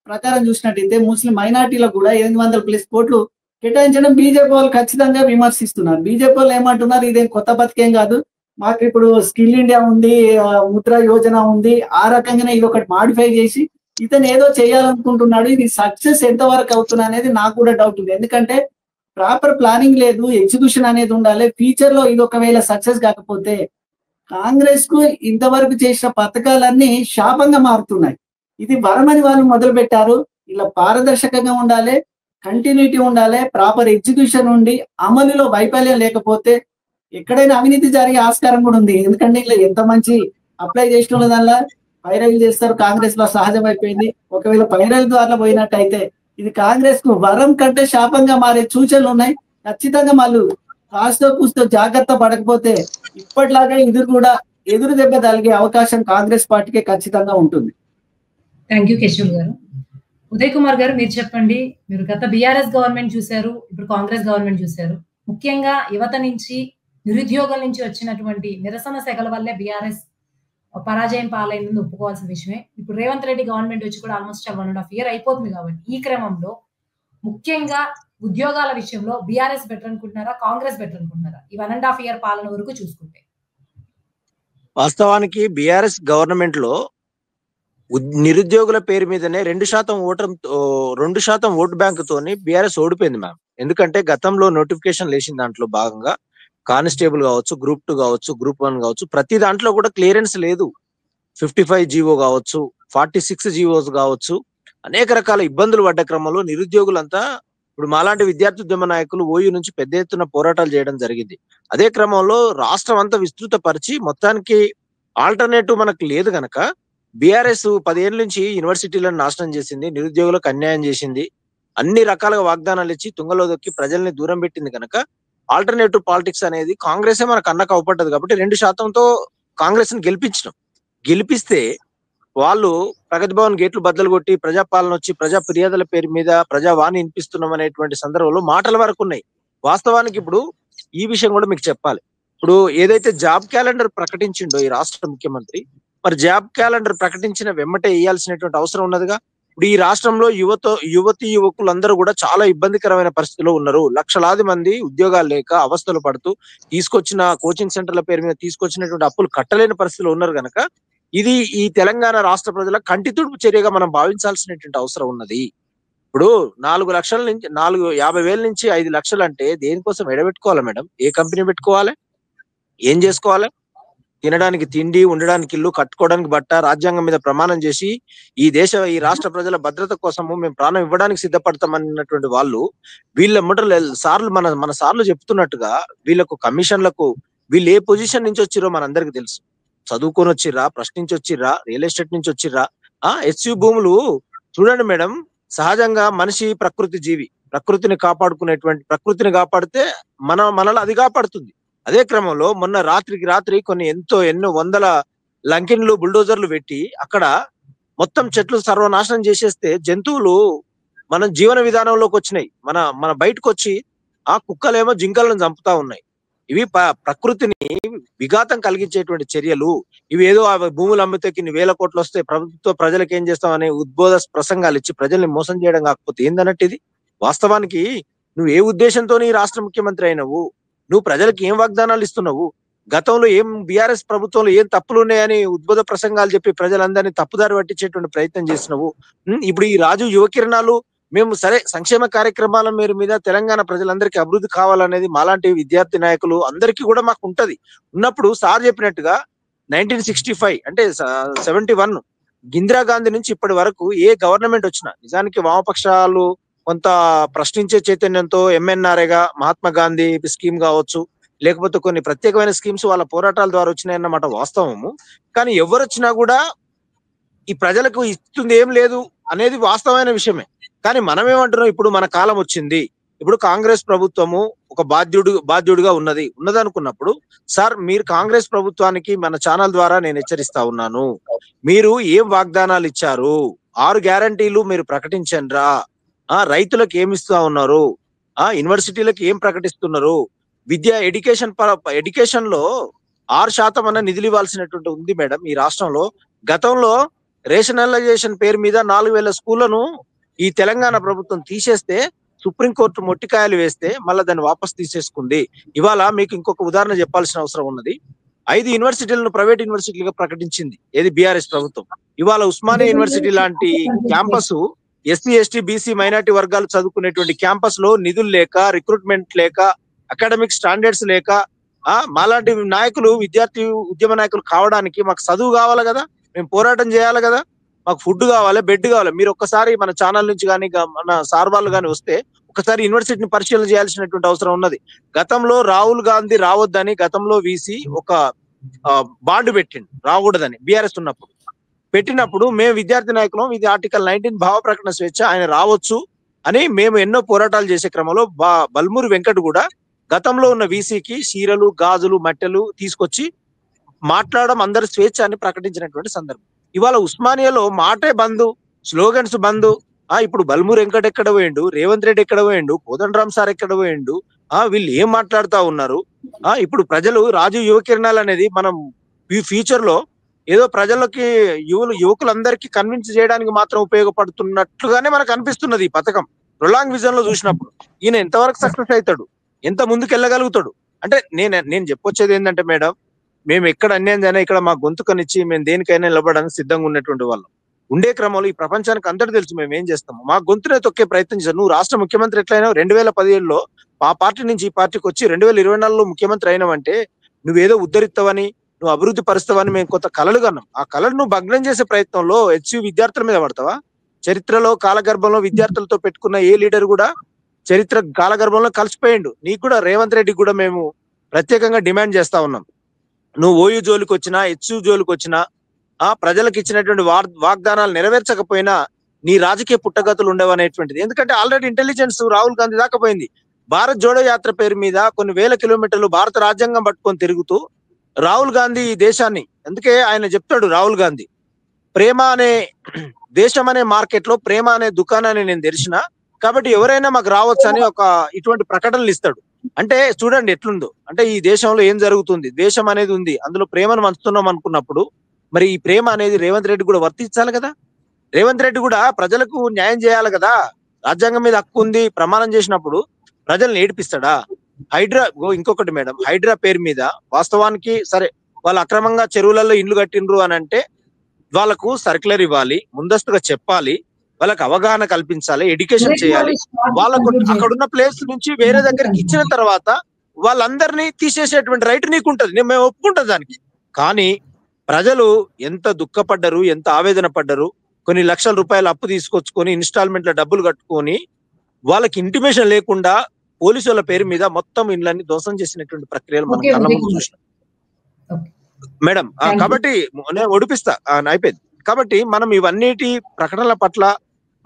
ప్రకారం చూసినట్టయితే ముస్లిం మైనార్టీలకు కూడా 800+ కోట్లు కేటాయించడం బీజేపీ వాళ్ళు ఖచ్చితంగా విమర్శిస్తున్నారు. బీజేపీ వాళ్ళు ఏమంటున్నారు, ఇదేం కొత్త పథకం కాదు, మాకు ఇప్పుడు స్కిల్ ఇండియా ఉంది, ముద్ర యోజన ఉంది, ఆ రకంగానే ఇది ఒకటి మాడిఫై చేసి ఇతను ఏదో చేయాలనుకుంటున్నాడు. ఇది సక్సెస్ ఎంతవరకు అవుతున్నా అనేది నాకు కూడా డౌట్ ఉంది. ఎందుకంటే ప్రాపర్ ప్లానింగ్ లేదు, ఎగ్జిక్యూషన్ అనేది ఉండాలి. ఫ్యూచర్ లో ఇది ఒకవేళ సక్సెస్ కాకపోతే కాంగ్రెస్ కు ఇంతవరకు చేసిన పథకాలన్నీ శాపంగా మారుతున్నాయి. ఇది వరమని వాళ్ళు మొదలు పెట్టారు. ఇలా పారదర్శకంగా ఉండాలి, కంటిన్యూటీ ఉండాలి, ప్రాపర్ ఎగ్జిక్యూషన్ ఉండి అమలులో వైఫల్యం లేకపోతే ఎక్కడైనా అవినీతి జరిగే ఆస్కారం కూడా ఉంది. ఎందుకంటే ఇలా ఎంత మంచి అప్లై చేసిన దానిలో పైరవీలు చేస్తారు, కాంగ్రెస్ లో సహజం అయిపోయింది. ఒకవేళ పైరవీల ద్వారా పోయినట్టయితే ఇది కాంగ్రెస్ కు వరం కంటే శాపంగా మారే సూచనలు ఉన్నాయి. ఖచ్చితంగా వాళ్ళు కాస్తో కూస్తో జాగ్రత్త పడకపోతే ఇప్పటిలాగా ఎదురు దెబ్బ తగిలే అవకాశం కాంగ్రెస్ పార్టీకే ఖచ్చితంగా ఉంటుంది. థ్యాంక్ యూ కేశవ్ గారు. ఉదయ్ కుమార్ గారు మీరు చెప్పండి, మీరు గత బీఆర్ఎస్ గవర్నమెంట్ చూశారు, ఇప్పుడు కాంగ్రెస్ గవర్నమెంట్ చూశారు. ముఖ్యంగా యువత నుంచి, నిరుద్యోగుల నుంచి వచ్చినటువంటి నిరసన సెగల వల్లే బీఆర్ఎస్ పరాజయం పాలైందని ఒప్పుకోవాల్సిన విషయమే. ఇప్పుడు రేవంత్ రెడ్డి గవర్నమెంట్ వచ్చి కూడా ఆల్మోస్ట్ 1.5 year అయిపోతుంది. కాబట్టి ఈ క్రమంలో ముఖ్యంగా ఉద్యోగాల విషయంలో బీఆర్ఎస్ బెటర్ అనుకుంటున్నారా, కాంగ్రెస్ బెటర్ అనుకుంటున్నారా ఈ 1.5 year పాలన వరకు చూసుకుంటే? వాస్తవానికి బీఆర్ఎస్ గవర్నమెంట్ లో నిరుద్యోగుల పేరు మీదనే 2% ఓటు బ్యాంక్ తోని బీఆర్ఎస్ ఓడిపోయింది మ్యామ్. ఎందుకంటే గతంలో నోటిఫికేషన్ లేచిన దాంట్లో భాగంగా కానిస్టేబుల్ కావచ్చు, గ్రూప్ 2 కావచ్చు, గ్రూప్ 1 కావచ్చు, ప్రతి దాంట్లో కూడా క్లియరెన్స్ లేదు. 55 జీవో కావచ్చు, 46 జీవోస్ కావచ్చు, అనేక రకాల ఇబ్బందులు పడ్డ క్రమంలో నిరుద్యోగులంతా ఇప్పుడు మాలాంటి విద్యార్థి నాయకులు ఓయూ నుంచి పెద్ద ఎత్తున పోరాటాలు చేయడం జరిగింది. అదే క్రమంలో రాష్ట్రం అంతా విస్తృతపరిచి మొత్తానికి ఆల్టర్నేటివ్ మనకు లేదు గనక బీఆర్ఎస్ 10 ఏళ్ల నుంచి యూనివర్సిటీలను నాశనం చేసింది, నిరుద్యోగులకు అన్యాయం చేసింది, అన్ని రకాలుగా వాగ్దానాలు ఇచ్చి తుంగలో దొక్కి ప్రజల్ని దూరం పెట్టింది కనుక ఆల్టర్నేటివ్ పాలిటిక్స్ అనేది కాంగ్రెసే మనకు అన్నకు అవపడ్డది. కాబట్టి 2%తో కాంగ్రెస్ ని గెలిపించినాం. గెలిపిస్తే వాళ్ళు ప్రగతి భవన్ గేట్లు బద్దలు కొట్టి ప్రజాపాలన వచ్చి ప్రజా ఫిర్యాదుల పేరు మీద ప్రజావాణి వినిపిస్తున్నాం అనేటువంటి సందర్భంలో మాటల వరకు ఉన్నాయి. వాస్తవానికి ఇప్పుడు ఈ విషయం కూడా మీకు చెప్పాలి. ఇప్పుడు ఏదైతే జాబ్ క్యాలెండర్ ప్రకటించిండో ఈ రాష్ట్ర ముఖ్యమంత్రి, మరి జాబ్ క్యాలెండర్ ప్రకటించిన వెంబటే వేయాల్సినటువంటి అవసరం ఉన్నదిగా. ఇప్పుడు ఈ రాష్ట్రంలో యువతి యువకులందరూ కూడా చాలా ఇబ్బందికరమైన పరిస్థితిలో ఉన్నారు. లక్షలాది మంది ఉద్యోగాలు లేక అవస్థలు పడుతూ తీసుకొచ్చిన కోచింగ్ సెంటర్ల పేరు మీద తీసుకొచ్చినటువంటి అప్పులు కట్టలేని పరిస్థితిలో ఉన్నారు కనుక ఇది ఈ తెలంగాణ రాష్ట్ర ప్రజల కంటితుడుపు చర్యగా మనం భావించాల్సినటువంటి అవసరం ఉన్నది. ఇప్పుడు 4 లక్షల నుంచి 50,000 నుంచి 5 లక్షలు అంటే దేనికోసం ఎడబెట్టుకోవాలి మేడం? ఏ కంపెనీ పెట్టుకోవాలి? ఏం చేసుకోవాలి? తినడానికి తిండి, ఉండడానికి ఇల్లు, కట్టుకోవడానికి బట్ట, రాజ్యాంగం మీద ప్రమాణం చేసి ఈ రాష్ట్ర ప్రజల భద్రత కోసము మేము ప్రాణం ఇవ్వడానికి సిద్ధపడతామన్నటువంటి వాళ్ళు వీళ్ళ ముఠలు సార్లు మన సార్లు చెప్తున్నట్టుగా వీళ్ళకు కమిషన్లకు వీళ్ళు ఏ పొజిషన్ నుంచి వచ్చిరో మనందరికి తెలుసు. చదువుకొని వచ్చిర్రా, ప్రశ్నించి వచ్చిర్రా, రియల్ ఎస్టేట్ నుంచి వచ్చిర్రా? ఎస్యు భూములు చూడండి మేడం, సహజంగా మనిషి ప్రకృతి జీవి, ప్రకృతిని ప్రకృతిని కాపాడితే మనలో అది కాపాడుతుంది. అదే క్రమంలో మొన్న రాత్రికి రాత్రి ఎన్నో వందల లంకెన్లు బుల్డోజర్లు పెట్టి అక్కడ మొత్తం చెట్లు సర్వనాశనం చేసేస్తే జంతువులు మన జీవన విధానంలోకి వచ్చినాయి. మన బయటకు వచ్చి ఆ కుక్కలేమో జింకలను చంపుతా ఉన్నాయి. ఇవి ప్రకృతిని విఘాతం కలిగించేటువంటి చర్యలు. ఇవి ఏదో భూములు అమ్మితే కొన్ని వేల కోట్లు వస్తే ప్రజలకు ఏం చేస్తామనే ఉద్బోధ ప్రసంగాలు ఇచ్చి ప్రజల్ని మోసం చేయడం కాకపోతే ఏందన్నట్టు ఇది? వాస్తవానికి నువ్వు ఏ ఉద్దేశంతో ఈ రాష్ట్ర ముఖ్యమంత్రి అయినవు? నువ్వు ప్రజలకు ఏం వాగ్దానాలు ఇస్తున్నావు? గతంలో ఏం బీఆర్ఎస్ ప్రభుత్వంలో ఏం తప్పులు ఉన్నాయని ఉద్బోధ ప్రసంగాలు చెప్పి ప్రజలందరినీ తప్పుదారి పట్టించేటువంటి ప్రయత్నం చేసినావు. ఇప్పుడు ఈ రాజు యువకిరణాలు మేము సరే సంక్షేమ కార్యక్రమాల మీద తెలంగాణ ప్రజలందరికీ అభివృద్ధి కావాలనేది మాలాంటి విద్యార్థి నాయకులు అందరికీ కూడా మాకు ఉంటది. ఉన్నప్పుడు సార్ చెప్పినట్టుగా 1965 అంటే 71 ఇందిరాగాంధీ నుంచి ఇప్పటి వరకు ఏ గవర్నమెంట్ వచ్చినా నిజానికి వామపక్షాలు కొంత ప్రశ్నించే చైతన్యంతో ఎంఎన్ఆర్ఏగా మహాత్మా గాంధీ స్కీమ్ కావచ్చు, లేకపోతే కొన్ని ప్రత్యేకమైన స్కీమ్స్ వాళ్ళ పోరాటాల ద్వారా వచ్చినాయన్నమాట వాస్తవము. కానీ ఎవరు వచ్చినా కూడా ఈ ప్రజలకు ఇస్తుంది ఏం లేదు అనేది వాస్తవమైన విషయమే. కానీ మనం ఏమంటున్నాం, ఇప్పుడు మన కాలం వచ్చింది, ఇప్పుడు కాంగ్రెస్ ప్రభుత్వము ఒక బాధ్యుడిగా ఉన్నదనుకున్నప్పుడు సార్ మీరు కాంగ్రెస్ ప్రభుత్వానికి మన ఛానల్ ద్వారా నేను హెచ్చరిస్తా ఉన్నాను, మీరు ఏం వాగ్దానాలు ఇచ్చారు? 6 గ్యారంటీలు మీరు ప్రకటించండ్రా? రైతులకు ఏమిస్తా ఉన్నారు? యూనివర్సిటీలకు ఏం ప్రకటిస్తున్నారు? ఎడ్యుకేషన్ లో 6% అన్న నిధులు ఇవ్వాల్సినటువంటి ఉంది మేడం ఈ రాష్ట్రంలో. గతంలో రేషనలైజేషన్ పేరు మీద 4,000 స్కూళ్లను ఈ తెలంగాణ ప్రభుత్వం తీసేస్తే సుప్రీంకోర్టు మొట్టికాయలు వేస్తే మళ్ళీ దాన్ని వాపస్ తీసేసుకుంది. ఇవాళ మీకు ఇంకొక ఉదాహరణ చెప్పాల్సిన అవసరం ఉన్నది. 5 యూనివర్సిటీలను ప్రైవేట్ యూనివర్సిటీలుగా ప్రకటించింది ఏది బీఆర్ఎస్ ప్రభుత్వం. ఇవాళ ఉస్మానియా యూనివర్సిటీ లాంటి campus SC ST BC minority వర్గాలు చదువుకునేటువంటి క్యాంపస్ లో నిధులు లేక, రిక్రూట్మెంట్ లేక, అకాడమిక్ స్టాండర్డ్స్ లేక మాలాంటి నాయకులు విద్యార్థి ఉద్యమ నాయకులు కావడానికి మాకు చదువు కావాలి కదా, మేము పోరాటం చేయాలి కదా, మాకు ఫుడ్ కావాలి, బెడ్ కావాలి. మీరు ఒక్కసారి మన ఛానల్ నుంచి కానీ మన సార్ వాళ్ళు కానీ వస్తే ఒకసారి యూనివర్సిటీని పరిశీలన చేయాల్సినటువంటి అవసరం ఉన్నది. గతంలో రాహుల్ గాంధీ రావద్దని గతంలో వీసీ ఒక బాండ్ పెట్టిండు, రాకూడదని బీఆర్ఎస్ ఉన్నప్పుడు పెట్టినప్పుడు మేము విద్యార్థి నాయకులం, ఇది ఆర్టికల్ 19 భావ ప్రకటన స్వేచ్ఛ, ఆయన రావచ్చు అని మేము ఎన్నో పోరాటాలు చేసే క్రమంలో బల్మూరి వెంకట్ కూడా గతంలో ఉన్న వీసీకి చీరలు, గాజులు, మట్టెలు తీసుకొచ్చి మాట్లాడడం అందరి స్వేచ్ఛ అని ప్రకటించినటువంటి సందర్భం. ఇవాళ ఉస్మానియాలో మాటే బంధు, స్లోగన్స్ బంధు. ఇప్పుడు బల్మూరి వెంకట్ ఎక్కడ పోయిండు, రేవంత్ రెడ్డి ఎక్కడ పోయిండు, కోదండరామ్ సార్ ఎక్కడ పోయిండు, వీళ్ళు ఏం మాట్లాడుతా ఉన్నారు? ఇప్పుడు ప్రజలు రాజు యువకిరణాలు అనేది మనం ఈ ఫ్యూచర్ లో ఏదో ప్రజలకి యువకులందరికీ కన్విన్స్ చేయడానికి మాత్రం ఉపయోగపడుతున్నట్లుగానే మనకు అనిపిస్తున్నది. ఈ పథకం ప్రొలాంగ్ విజన్ లో చూసినప్పుడు ఈయన ఎంతవరకు సక్సెస్ అవుతాడు, ఎంత ముందుకు వెళ్ళగలుగుతాడు అంటే నేను చెప్పొచ్చేది ఏంటంటే మేడం, మేము ఎక్కడ అన్యాయం అయినా ఇక్కడ మా గొంతుకనిచ్చి మేము దేనికైనా నిలబడడానికి సిద్ధంగా ఉన్నటువంటి వాళ్ళం. ఉండే క్రమంలో ఈ ప్రపంచానికి అందరూ తెలుసు మేము ఏం చేస్తాము. మా గొంతునే తొక్కే ప్రయత్నం చేశారు. నువ్వు రాష్ట్ర ముఖ్యమంత్రి ఎట్లయినా 2017లో ఆ పార్టీ నుంచి ఈ పార్టీకి వచ్చి 2024లో ముఖ్యమంత్రి అయినావంటే నువ్వేదో ఉద్ధరిస్తావని, నువ్వు అభివృద్ధి పరుస్తావని మేము కొంత కలలు కన్నాం. ఆ కళను నువ్వు భగ్నం చేసే ప్రయత్నంలో హెచ్యు విద్యార్థుల మీద పడతావా? చరిత్రలో కాలగర్భంలో విద్యార్థులతో పెట్టుకున్న ఏ లీడర్ కూడా చరిత్ర కాలగర్భంలో కలిసిపోయిండు. నీకు కూడా రేవంత్ రెడ్డి కూడా మేము ప్రత్యేకంగా డిమాండ్ చేస్తా ఉన్నాం, నువ్వు ఓయూ జోలికి వచ్చినా, హెచ్యు జోలికి వచ్చినా, ప్రజలకు ఇచ్చినటువంటి వాగ్దానాలు నెరవేర్చకపోయినా నీ రాజకీయ పుట్టగతులు ఉండవనేటువంటిది. ఎందుకంటే ఆల్రెడీ ఇంటెలిజెన్స్ రాహుల్ గాంధీ దాకపోయింది. భారత్ జోడో యాత్ర పేరు మీద కొన్ని వేల కిలోమీటర్లు భారత రాజ్యాంగం పట్టుకొని తిరుగుతూ రాహుల్ గాంధీ ఈ దేశాన్ని, అందుకే ఆయన చెప్తాడు రాహుల్ గాంధీ, ప్రేమ అనే దేశం అనే మార్కెట్ లో ప్రేమ అనే దుకాణాన్ని నేను తెరిచిన, కాబట్టి ఎవరైనా మాకు రావచ్చు అని ఒక ఇటువంటి ప్రకటనలు ఇస్తాడు. అంటే చూడండి ఎట్లుందో, అంటే ఈ దేశంలో ఏం జరుగుతుంది, దేశం అనేది ఉంది, అందులో ప్రేమను పంచుతున్నాం అనుకున్నప్పుడు మరి ఈ ప్రేమ అనేది రేవంత్ రెడ్డి కూడా వర్తించాలి కదా. రేవంత్ రెడ్డి కూడా ప్రజలకు న్యాయం చేయాలి కదా. రాజ్యాంగం మీద హక్కు ఉంది ప్రమాణం చేసినప్పుడు ప్రజల్ని ఏడిపిస్తాడా? హైడ్రా ఇంకొకటి మేడం, హైడ్రా పేరు మీద వాస్తవానికి సరే వాళ్ళు అక్రమంగా చెరువులలో ఇల్లు కట్టిండ్రు అని అంటే వాళ్ళకు సర్క్యులర్ ఇవ్వాలి, ముందస్తుగా చెప్పాలి, వాళ్ళకి అవగాహన కల్పించాలి, ఎడ్యుకేషన్ చేయాలి. వాళ్ళకు అక్కడున్న ప్లేస్ నుంచి వేరే దగ్గరికి ఇచ్చిన తర్వాత వాళ్ళందరినీ తీసేసేటువంటి రైట్ నీకు ఉంటది, మేము ఒప్పుకుంటాం దానికి. కానీ ప్రజలు ఎంత దుఃఖపడ్డరు, ఎంత ఆవేదన పడ్డరు, కొన్ని లక్షల రూపాయలు అప్పు తీసుకొచ్చుకొని ఇన్స్టాల్మెంట్ల డబ్బులు కట్టుకొని వాళ్ళకి ఇంటిమేషన్ లేకుండా పోలీసుల పేరు మీద మొత్తం ఇళ్ళని ధ్వంసం చేసినటువంటి ప్రక్రియలు మనం కళ్ళ ముందు చూసినాం మేడం. కాబట్టి నేను ఒడిపిస్తా అయిపోయింది. కాబట్టి మనం ఇవన్నిటి ప్రకటనల పట్ల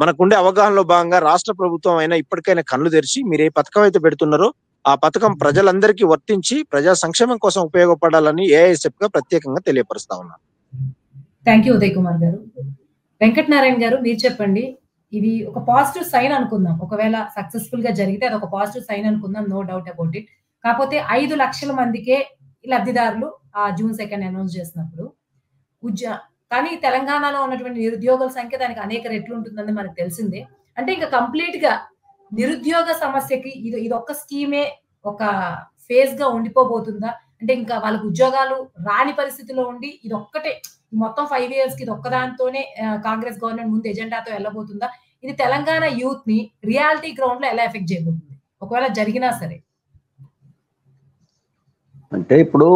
మనకుండే అవగాహనలో భాగంగా రాష్ట్ర ప్రభుత్వం అయినా ఇప్పటికైనా కళ్ళు తెరిచి మీరు ఏ పథకం అయితే పెడుతున్నారో ఆ పథకం ప్రజలందరికీ వర్తించి ప్రజా సంక్షేమం కోసం ఉపయోగపడాలని ఏఐఎస్ఎఫ్ గా ప్రత్యేకంగా తెలియపరుస్తా ఉన్నాను. థ్యాంక్ యూ ఉదయ్ కుమార్ గారు. వెంకటనారాయణ గారు మీరు చెప్పండి, ఇది ఒక పాజిటివ్ సైన్ అనుకుందాం, ఒకవేళ సక్సెస్ఫుల్ గా జరిగితే అది ఒక పాజిటివ్ సైన్ అనుకుందాం, నో డౌట్ అబౌట్ ఇట్. కాకపోతే 5 లక్షల మందికే లబ్ధిదారులు ఆ జూన్ 2 అనౌన్స్ చేసినప్పుడు కానీ తెలంగాణలో ఉన్నటువంటి నిరుద్యోగుల సంఖ్య దానికి అనేక రెట్లు ఉంటుందని మనకు తెలిసిందే. అంటే ఇంకా కంప్లీట్ గా నిరుద్యోగ సమస్యకి ఇది ఒక్క స్కీమే ఒక ఫేజ్ గా ఉండిపోబోతుందా? అంటే ఇంకా వాళ్ళకి ఉద్యోగాలు రాని పరిస్థితిలో ఉండి ఇది ఒక్కటే మొత్తం 5 years కి ఇది ఒక్కదాంతోనే కాంగ్రెస్ గవర్నమెంట్ ముందు ఎజెండాతో వెళ్ళబోతుందా? ఇది తెలంగాణ యూత్ ని రియాలిటీ గ్రౌండ్ లో ఎలా ఎఫెక్ట్ చేయబోతుంది ఒకవేళ జరిగినా సరే? అంటే ఇప్పుడు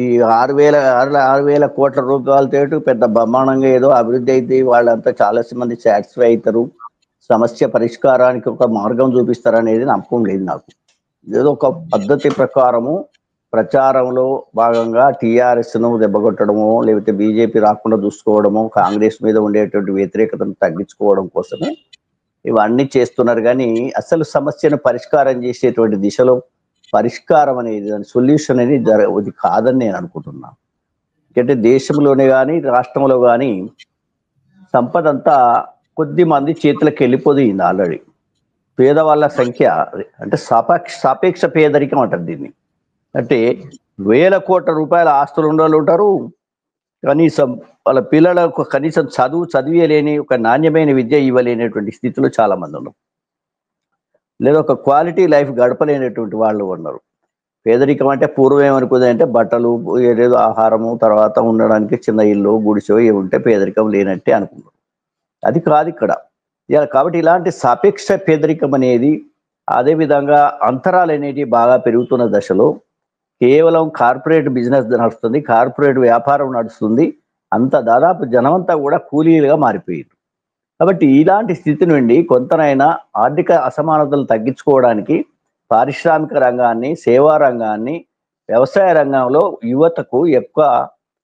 ఈ 6,000 కోట్ల రూపాయలతో పెద్ద బ్రహ్మాండంగా ఏదో అభివృద్ధి అయితే వాళ్ళంతా చాలా మంది సాటిస్ఫై అవుతారు, సమస్య పరిష్కారానికి ఒక మార్గం చూపిస్తారనేది నమ్మకం లేదు నాకు. ఏదో ఒక పద్ధతి ప్రకారము ప్రచారంలో భాగంగా టీఆర్ఎస్ ను దెబ్బకొట్టడమో లేకపోతే బీజేపీ రాకుండా చూసుకోవడమో కాంగ్రెస్ మీద ఉండేటువంటి వ్యతిరేకతను తగ్గించుకోవడం కోసమే ఇవన్నీ చేస్తున్నారు. కానీ అసలు సమస్యను పరిష్కారం చేసేటువంటి దిశలో పరిష్కారం అనేది దాని సొల్యూషన్ అనేది అది కాదని నేను అనుకుంటున్నాను. ఎందుకంటే దేశంలోనే కానీ రాష్ట్రంలో కానీ సంపద అంతా కొద్ది మంది చేతులకు వెళ్ళిపోయింది ఆల్రెడీ. పేదవాళ్ళ సంఖ్య అంటే సాపేక్ష పేదరికం అంటారు దీన్ని. అంటే 1,000 కోట్ల రూపాయల ఆస్తులు ఉన్న వాళ్ళు ఉంటారు, కనీసం వాళ్ళ పిల్లలకు కనీసం చదివేలేని ఒక నాణ్యమైన విద్య ఇవ్వలేనటువంటి స్థితిలో చాలా మంది ఉన్నారు, లేదా ఒక క్వాలిటీ లైఫ్ గడపలేనటువంటి వాళ్ళు ఉన్నారు. పేదరికం అంటే పూర్వం ఏమనుకుంది అంటే బట్టలు, ఏదేదో ఆహారము, తర్వాత ఉండడానికి చిన్న ఇల్లు గుడిసో ఏ ఉంటే పేదరికం లేనట్టే అనుకున్నారు. అది కాదు ఇక్కడ. కాబట్టి ఇలాంటి సాపేక్ష పేదరికం అనేది, అదేవిధంగా అంతరాలు అనేటివి బాగా పెరుగుతున్న దశలో కేవలం కార్పొరేట్ బిజినెస్ నడుస్తుంది, కార్పొరేట్ వ్యాపారం నడుస్తుంది, అంత దాదాపు జనమంతా కూడా కూలీలుగా మారిపోయింది. కాబట్టి ఇలాంటి స్థితి నుండి కొంతనైనా ఆర్థిక అసమానతలు తగ్గించుకోవడానికి పారిశ్రామిక రంగాన్ని, సేవా రంగాన్ని, వ్యవసాయ రంగంలో యువతకు ఎక్కువ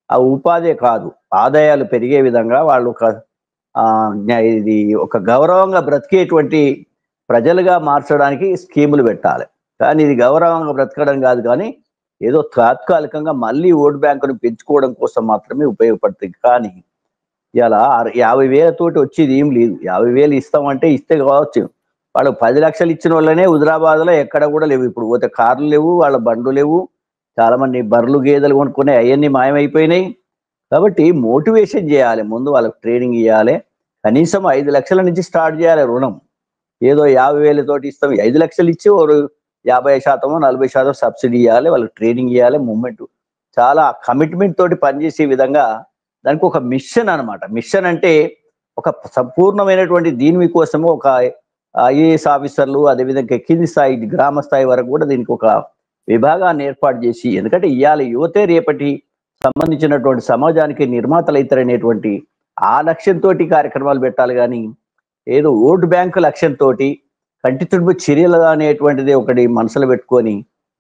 ఆ ఉపాధి కాదు ఆదాయాలు పెరిగే విధంగా వాళ్ళు ఇది ఒక గౌరవంగా బ్రతికేటువంటి ప్రజలుగా మార్చడానికి స్కీములు పెట్టాలి. కానీ ఇది గౌరవంగా బ్రతకడం కాదు, కానీ ఏదో తాత్కాలికంగా మళ్ళీ ఓటు బ్యాంకును పెంచుకోవడం కోసం మాత్రమే ఉపయోగపడుతుంది. కానీ ఇలా 50,000 తోటి వచ్చేది ఏం లేదు. 50,000 ఇస్తామంటే ఇస్తే కావచ్చు, వాళ్ళు 10 లక్షలు ఇచ్చిన వాళ్ళనే హుజరాబాద్ లో ఎక్కడ కూడా లేవు. ఇప్పుడు పోతే కార్లు లేవు, వాళ్ళ బండ్లు లేవు, చాలా మంది బర్రెలు గేదెలు కొనుక్కునే అవన్నీ మాయమైపోయినాయి. కాబట్టి మోటివేషన్ చేయాలి, ముందు వాళ్ళకి ట్రైనింగ్ ఇవ్వాలి. కనీసం 5 లక్షల నుంచి స్టార్ట్ చేయాలి రుణం. ఏదో 50,000 తోటి ఇస్తాం, 5 లక్షలు ఇచ్చి 50% 40% సబ్సిడీ ఇవ్వాలి, వాళ్ళకి ట్రైనింగ్ ఇవ్వాలి. మూమెంట్ చాలా కమిట్మెంట్ తోటి పనిచేసే విధంగా దానికి ఒక మిషన్ అనమాట. మిషన్ అంటే ఒక సంపూర్ణమైనటువంటి దీని కోసము ఒక ఐఏఎస్ ఆఫీసర్లు, అదేవిధంగా కింది స్థాయి గ్రామ స్థాయి వరకు కూడా దీనికి ఒక విభాగాన్ని ఏర్పాటు చేసి, ఎందుకంటే ఇవాళ యువతే రేపటి సంబంధించినటువంటి సమాజానికి నిర్మాతలు అవుతారనేటువంటి ఆ లక్ష్యంతో కార్యక్రమాలు పెట్టాలి. కానీ ఏదో ఓటు బ్యాంకు లక్ష్యంతో కంటి తుడుపు చర్యలు అనేటువంటిది ఒకటి మనసులో పెట్టుకొని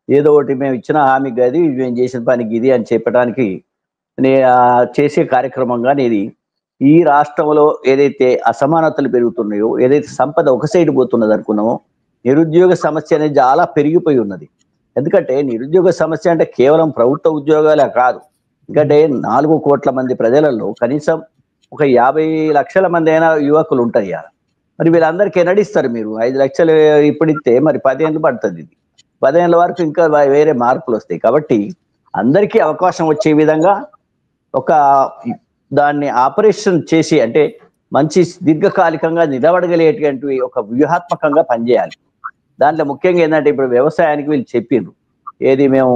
ఏదో ఒకటి మేము ఇచ్చిన హామీ గది, మేము చేసిన పనికి ఇది అని చెప్పడానికి చేసే కార్యక్రమంగా ఇది ఈ రాష్ట్రంలో ఏదైతే అసమానతలు పెరుగుతున్నాయో, ఏదైతే సంపద ఒక సైడ్ పోతున్నది అనుకున్నామో, నిరుద్యోగ సమస్య అనేది చాలా పెరిగిపోయి ఉన్నది. ఎందుకంటే నిరుద్యోగ సమస్య అంటే కేవలం ప్రభుత్వ ఉద్యోగాలే కాదు. ఎందుకంటే 4 కోట్ల మంది ప్రజలలో కనీసం ఒక 50 లక్షల మంది అయినా యువకులు ఉంటారు ఇవాళ. మరి వీళ్ళందరికీ ఎన్నడిస్తారు మీరు? 5 లక్షలు ఇప్పుడు ఇస్తే మరి 10 ఏళ్ళు పడుతుంది. ఇది 10 ఏళ్ళ వరకు ఇంకా వేరే మార్పులు వస్తాయి. కాబట్టి అందరికీ అవకాశం వచ్చే విధంగా ఒక దాన్ని ఆపరేషన్ చేసి, అంటే మంచి దీర్ఘకాలికంగా నిలబడగలిగేటువంటి ఒక వ్యూహాత్మకంగా పనిచేయాలి. దాంట్లో ముఖ్యంగా ఏంటంటే ఇప్పుడు వ్యవసాయానికి వీళ్ళు చెప్పిండ్రు, ఏది మేము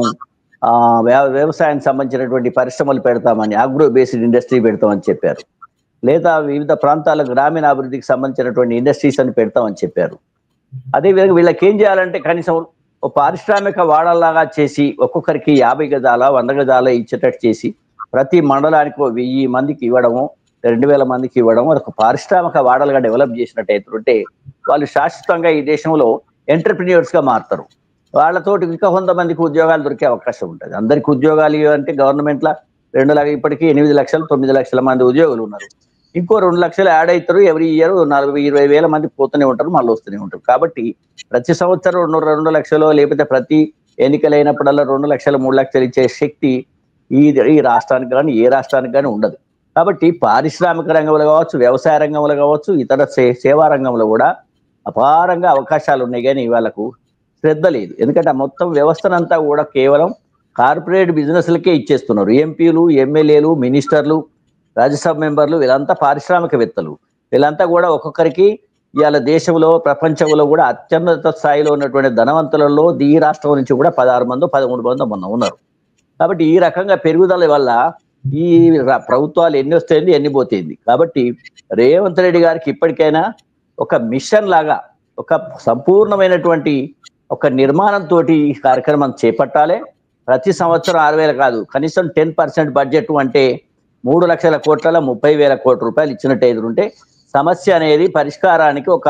వ్యవసాయానికి సంబంధించినటువంటి పరిశ్రమలు పెడతామని, అగ్రో బేస్డ్ ఇండస్ట్రీ పెడతామని చెప్పారు. లేదా వివిధ ప్రాంతాల గ్రామీణ అభివృద్ధికి సంబంధించినటువంటి ఇండస్ట్రీస్ అని పెడతామని చెప్పారు. అదేవిధంగా వీళ్ళకి ఏం చేయాలంటే కనీసం ఒక పారిశ్రామిక వాడల్లాగా చేసి ఒక్కొక్కరికి 50 గజాల 100 గజాల ఇచ్చేటట్టు చేసి ప్రతి మండలానికి 1000 మందికి ఇవ్వడము, 2000 మందికి ఇవ్వడం, ఒక పారిశ్రామిక వాడలుగా డెవలప్ చేసినట్టయితే వాళ్ళు శాశ్వతంగా ఈ దేశంలో ఎంటర్ప్రిన్యూర్స్ గా మారుతారు. వాళ్ళతోటి ఇంకా 100 మందికి ఉద్యోగాలు దొరికే అవకాశం ఉంటుంది. అందరికి ఉద్యోగాలు అంటే గవర్నమెంట్ లా 2 లక్షలు, ఇప్పటికీ 8 లక్షలు 9 లక్షల మంది ఉద్యోగులు ఉన్నారు. ఇంకో 2 లక్షలు యాడ్ అవుతారు. ఎవ్రీ ఇయర్ 40-20 వేల మంది పోతూనే ఉంటారు, మళ్ళీ వస్తూనే ఉంటారు. కాబట్టి ప్రతి సంవత్సరం 2 లక్షలు లేకపోతే ప్రతి ఎన్నికలైనప్పుడల్లా 2 లక్షలు 3 లక్షలు ఇచ్చే శక్తి ఈ రాష్ట్రానికి కానీ ఏ రాష్ట్రానికి కానీ ఉండదు. కాబట్టి పారిశ్రామిక రంగంలో కావచ్చు, వ్యవసాయ రంగంలో కావచ్చు, ఇతర సేవా రంగంలో కూడా అపారంగా అవకాశాలు ఉన్నాయి. కానీ వాళ్ళకు శ్రద్ధ లేదు. ఎందుకంటే ఆ మొత్తం వ్యవస్థనంతా కూడా కేవలం కార్పొరేట్ బిజినెస్లకే ఇచ్చేస్తున్నారు. ఎంపీలు, ఎమ్మెల్యేలు, మినిస్టర్లు, రాజ్యసభ మెంబర్లు వీళ్ళంతా పారిశ్రామికవేత్తలు. వీళ్ళంతా కూడా ఒక్కొక్కరికి ఇవాళ దేశంలో ప్రపంచంలో కూడా అత్యున్నత స్థాయిలో ఉన్నటువంటి ధనవంతులలో ఈ రాష్ట్రం నుంచి కూడా 16 మందో 13 మందో మొన్న ఉన్నారు. కాబట్టి ఈ రకంగా పెరుగుదల వల్ల ఈ ప్రభుత్వాలు ఎన్ని వస్తాయింది ఎన్ని పోతాయింది. కాబట్టి రేవంత్ రెడ్డి గారికి ఇప్పటికైనా ఒక మిషన్ లాగా ఒక సంపూర్ణమైనటువంటి ఒక నిర్మాణంతో ఈ కార్యక్రమం చేపట్టాలి. ప్రతి సంవత్సరం 6,000 కాదు, కనీసం 10% బడ్జెట్ అంటే 3 లక్షల కోట్ల 30,000 కోట్ల రూపాయలు ఇచ్చినట్టు ఎదురుంటే సమస్య అనేది పరిష్కారానికి ఒక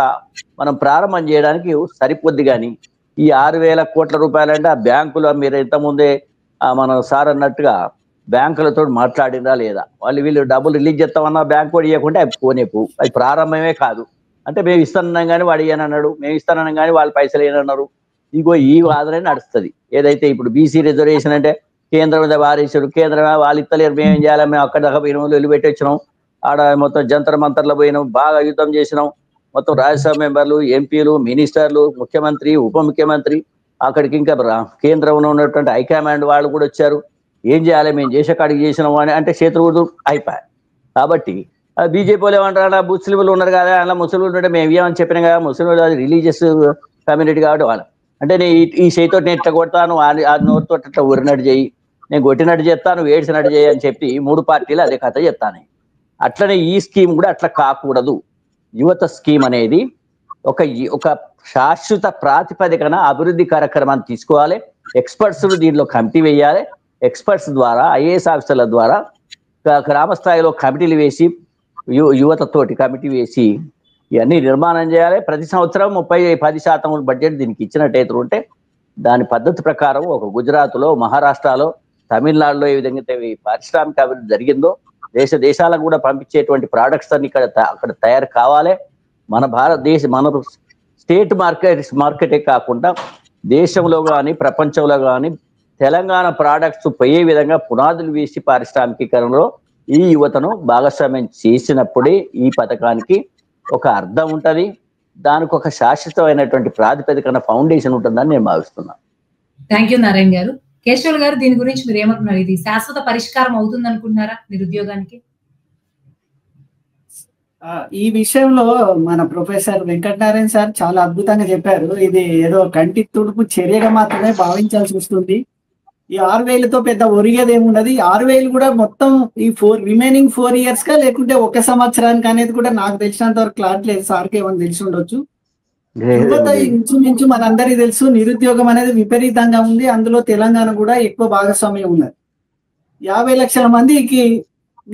మనం ప్రారంభం చేయడానికి సరిపోద్ది. కానీ ఈ 6,000 కోట్ల రూపాయలంటే ఆ బ్యాంకులో మీరు ఇంతకుముందే మనం సార్ అన్నట్టుగా బ్యాంకులతో మాట్లాడినా లేదా, వీళ్ళు డబ్బులు రిలీజ్ చేస్తామన్నా బ్యాంకు కూడా ఇవ్వకుంటే అవి పోనేపు, అది ప్రారంభమే కాదు. అంటే మేము ఇస్తానన్నాం కానీ వాడు ఇయ్యనన్నాడు, మేము ఇస్తానన్నాం కానీ వాళ్ళు పైసలు ఇయ్యనన్నారు. ఇగో ఈ వాదనే నడుస్తుంది. ఏదైతే ఇప్పుడు బీసీ రిజర్వేషన్ అంటే కేంద్రం మీద వారేసారు, కేంద్రం వాళ్ళు ఇస్తలేరు, మేమేం చేయాలి, మేము అక్కడ దాకా పోయినాం, వెళ్ళిపెట్టి వచ్చినాం, ఆడ మొత్తం జంతర్ మంతర్లో పోయినాం, బాగా యుద్ధం చేసినాం, మొత్తం రాజ్యసభ మెంబర్లు, ఎంపీలు, మినిస్టర్లు, ముఖ్యమంత్రి, ఉప ముఖ్యమంత్రి, అక్కడికి ఇంకా కేంద్రంలో ఉన్నటువంటి హైకమాండ్ వాళ్ళు కూడా వచ్చారు. ఏం చేయాలి, మేము చేసే కాడికి చేసినాము అని అంటే చేతులు అయిపోయాయి. కాబట్టి బీజేపీ వాళ్ళు ఏమంటారు, ముస్లింలు ఉన్నారు కదా, అలా ముస్లింలు ఉంటే మేము ఏమని చెప్పినాం కదా, ముస్లింలు రిలీజియస్ కమ్యూనిటీ కాబట్టి వాళ్ళు అంటే నేను ఈ చేతితో నేను ఎట్లా కొడతాను, ఆ నోరుతో అట్లా ఊరినట్టు చేయి, నేను కొట్టినట్టు చేస్తాను, ఏడ్చినట్టు చేయి అని చెప్పి 3 పార్టీలు అదే కథ చెప్తాను. అట్లనే ఈ స్కీమ్ కూడా అట్లా కాకూడదు. యువత స్కీమ్ అనేది ఒక శాశ్వత ప్రాతిపదికన అభివృద్ధి కార్యక్రమాన్ని తీసుకోవాలి. ఎక్స్పర్ట్స్ దీంట్లో కమిటీ వేయాలి. ఎక్స్పర్ట్స్ ద్వారా ఐఏఎస్ ఆఫీసర్ల ద్వారా గ్రామ స్థాయిలో కమిటీలు వేసి యువతతోటి కమిటీ వేసి ఇవన్నీ నిర్మాణం చేయాలి. ప్రతి సంవత్సరం 10% బడ్జెట్ దీనికి ఇచ్చినట్టయితే ఉంటే దాని పద్ధతి ప్రకారం ఒక గుజరాత్లో, మహారాష్ట్రలో, తమిళనాడులో ఏ విధంగా పారిశ్రామిక అభివృద్ధి జరిగిందో దేశాలకు కూడా పంపించేటువంటి ప్రోడక్ట్స్ అన్ని అక్కడ తయారు కావాలి. మన మన స్టేట్ మార్కెటే కాకుండా దేశంలో కానీ ప్రపంచంలో కానీ తెలంగాణ ప్రోడక్ట్స్ పోయే విధంగా పునాదులు వేసి పారిశ్రామికీకరణలో ఈ యువతను భాగస్వామ్యం చేసినప్పుడే ఈ పథకానికి ఒక అర్థం ఉంటుంది. దానికి ఒక శాశ్వతమైనటువంటి ప్రాతిపదికన ఫౌండేషన్ ఉంటుందని నేను భావిస్తున్నాను. థ్యాంక్ యూ నారాయణ గారు. కేశవులు గారు, దీని గురించి మీరు ఏమంటున్నారు? ఇది శాశ్వత పరిష్కారం అవుతుంది అనుకుంటున్నారా నిరుద్యోగానికి? ఈ విషయంలో మన ప్రొఫెసర్ వెంకటనారాయణ సార్ చాలా అద్భుతంగా చెప్పారు. ఇది ఏదో కంటి తుడుపు చర్యగా మాత్రమే భావించాల్సి వస్తుంది. ఈ 6,000తో పెద్ద ఒరిగేది ఏమున్నది. 6,000 కూడా మొత్తం ఈ రిమైనింగ్ 4 years కా లేకుంటే 1 సంవత్సరానికి అనేది కూడా నాకు తెలిసినంత వరకు క్లారిటీ లేదు. సార్కి ఏమని తెలిసి ఉండొచ్చు. యువత ఇంచుమించు మనందరికీ తెలుసు, నిరుద్యోగం అనేది విపరీతంగా ఉంది. అందులో తెలంగాణ కూడా ఎక్కువ భాగస్వామ్యం ఉన్నది. 50 లక్షల మందికి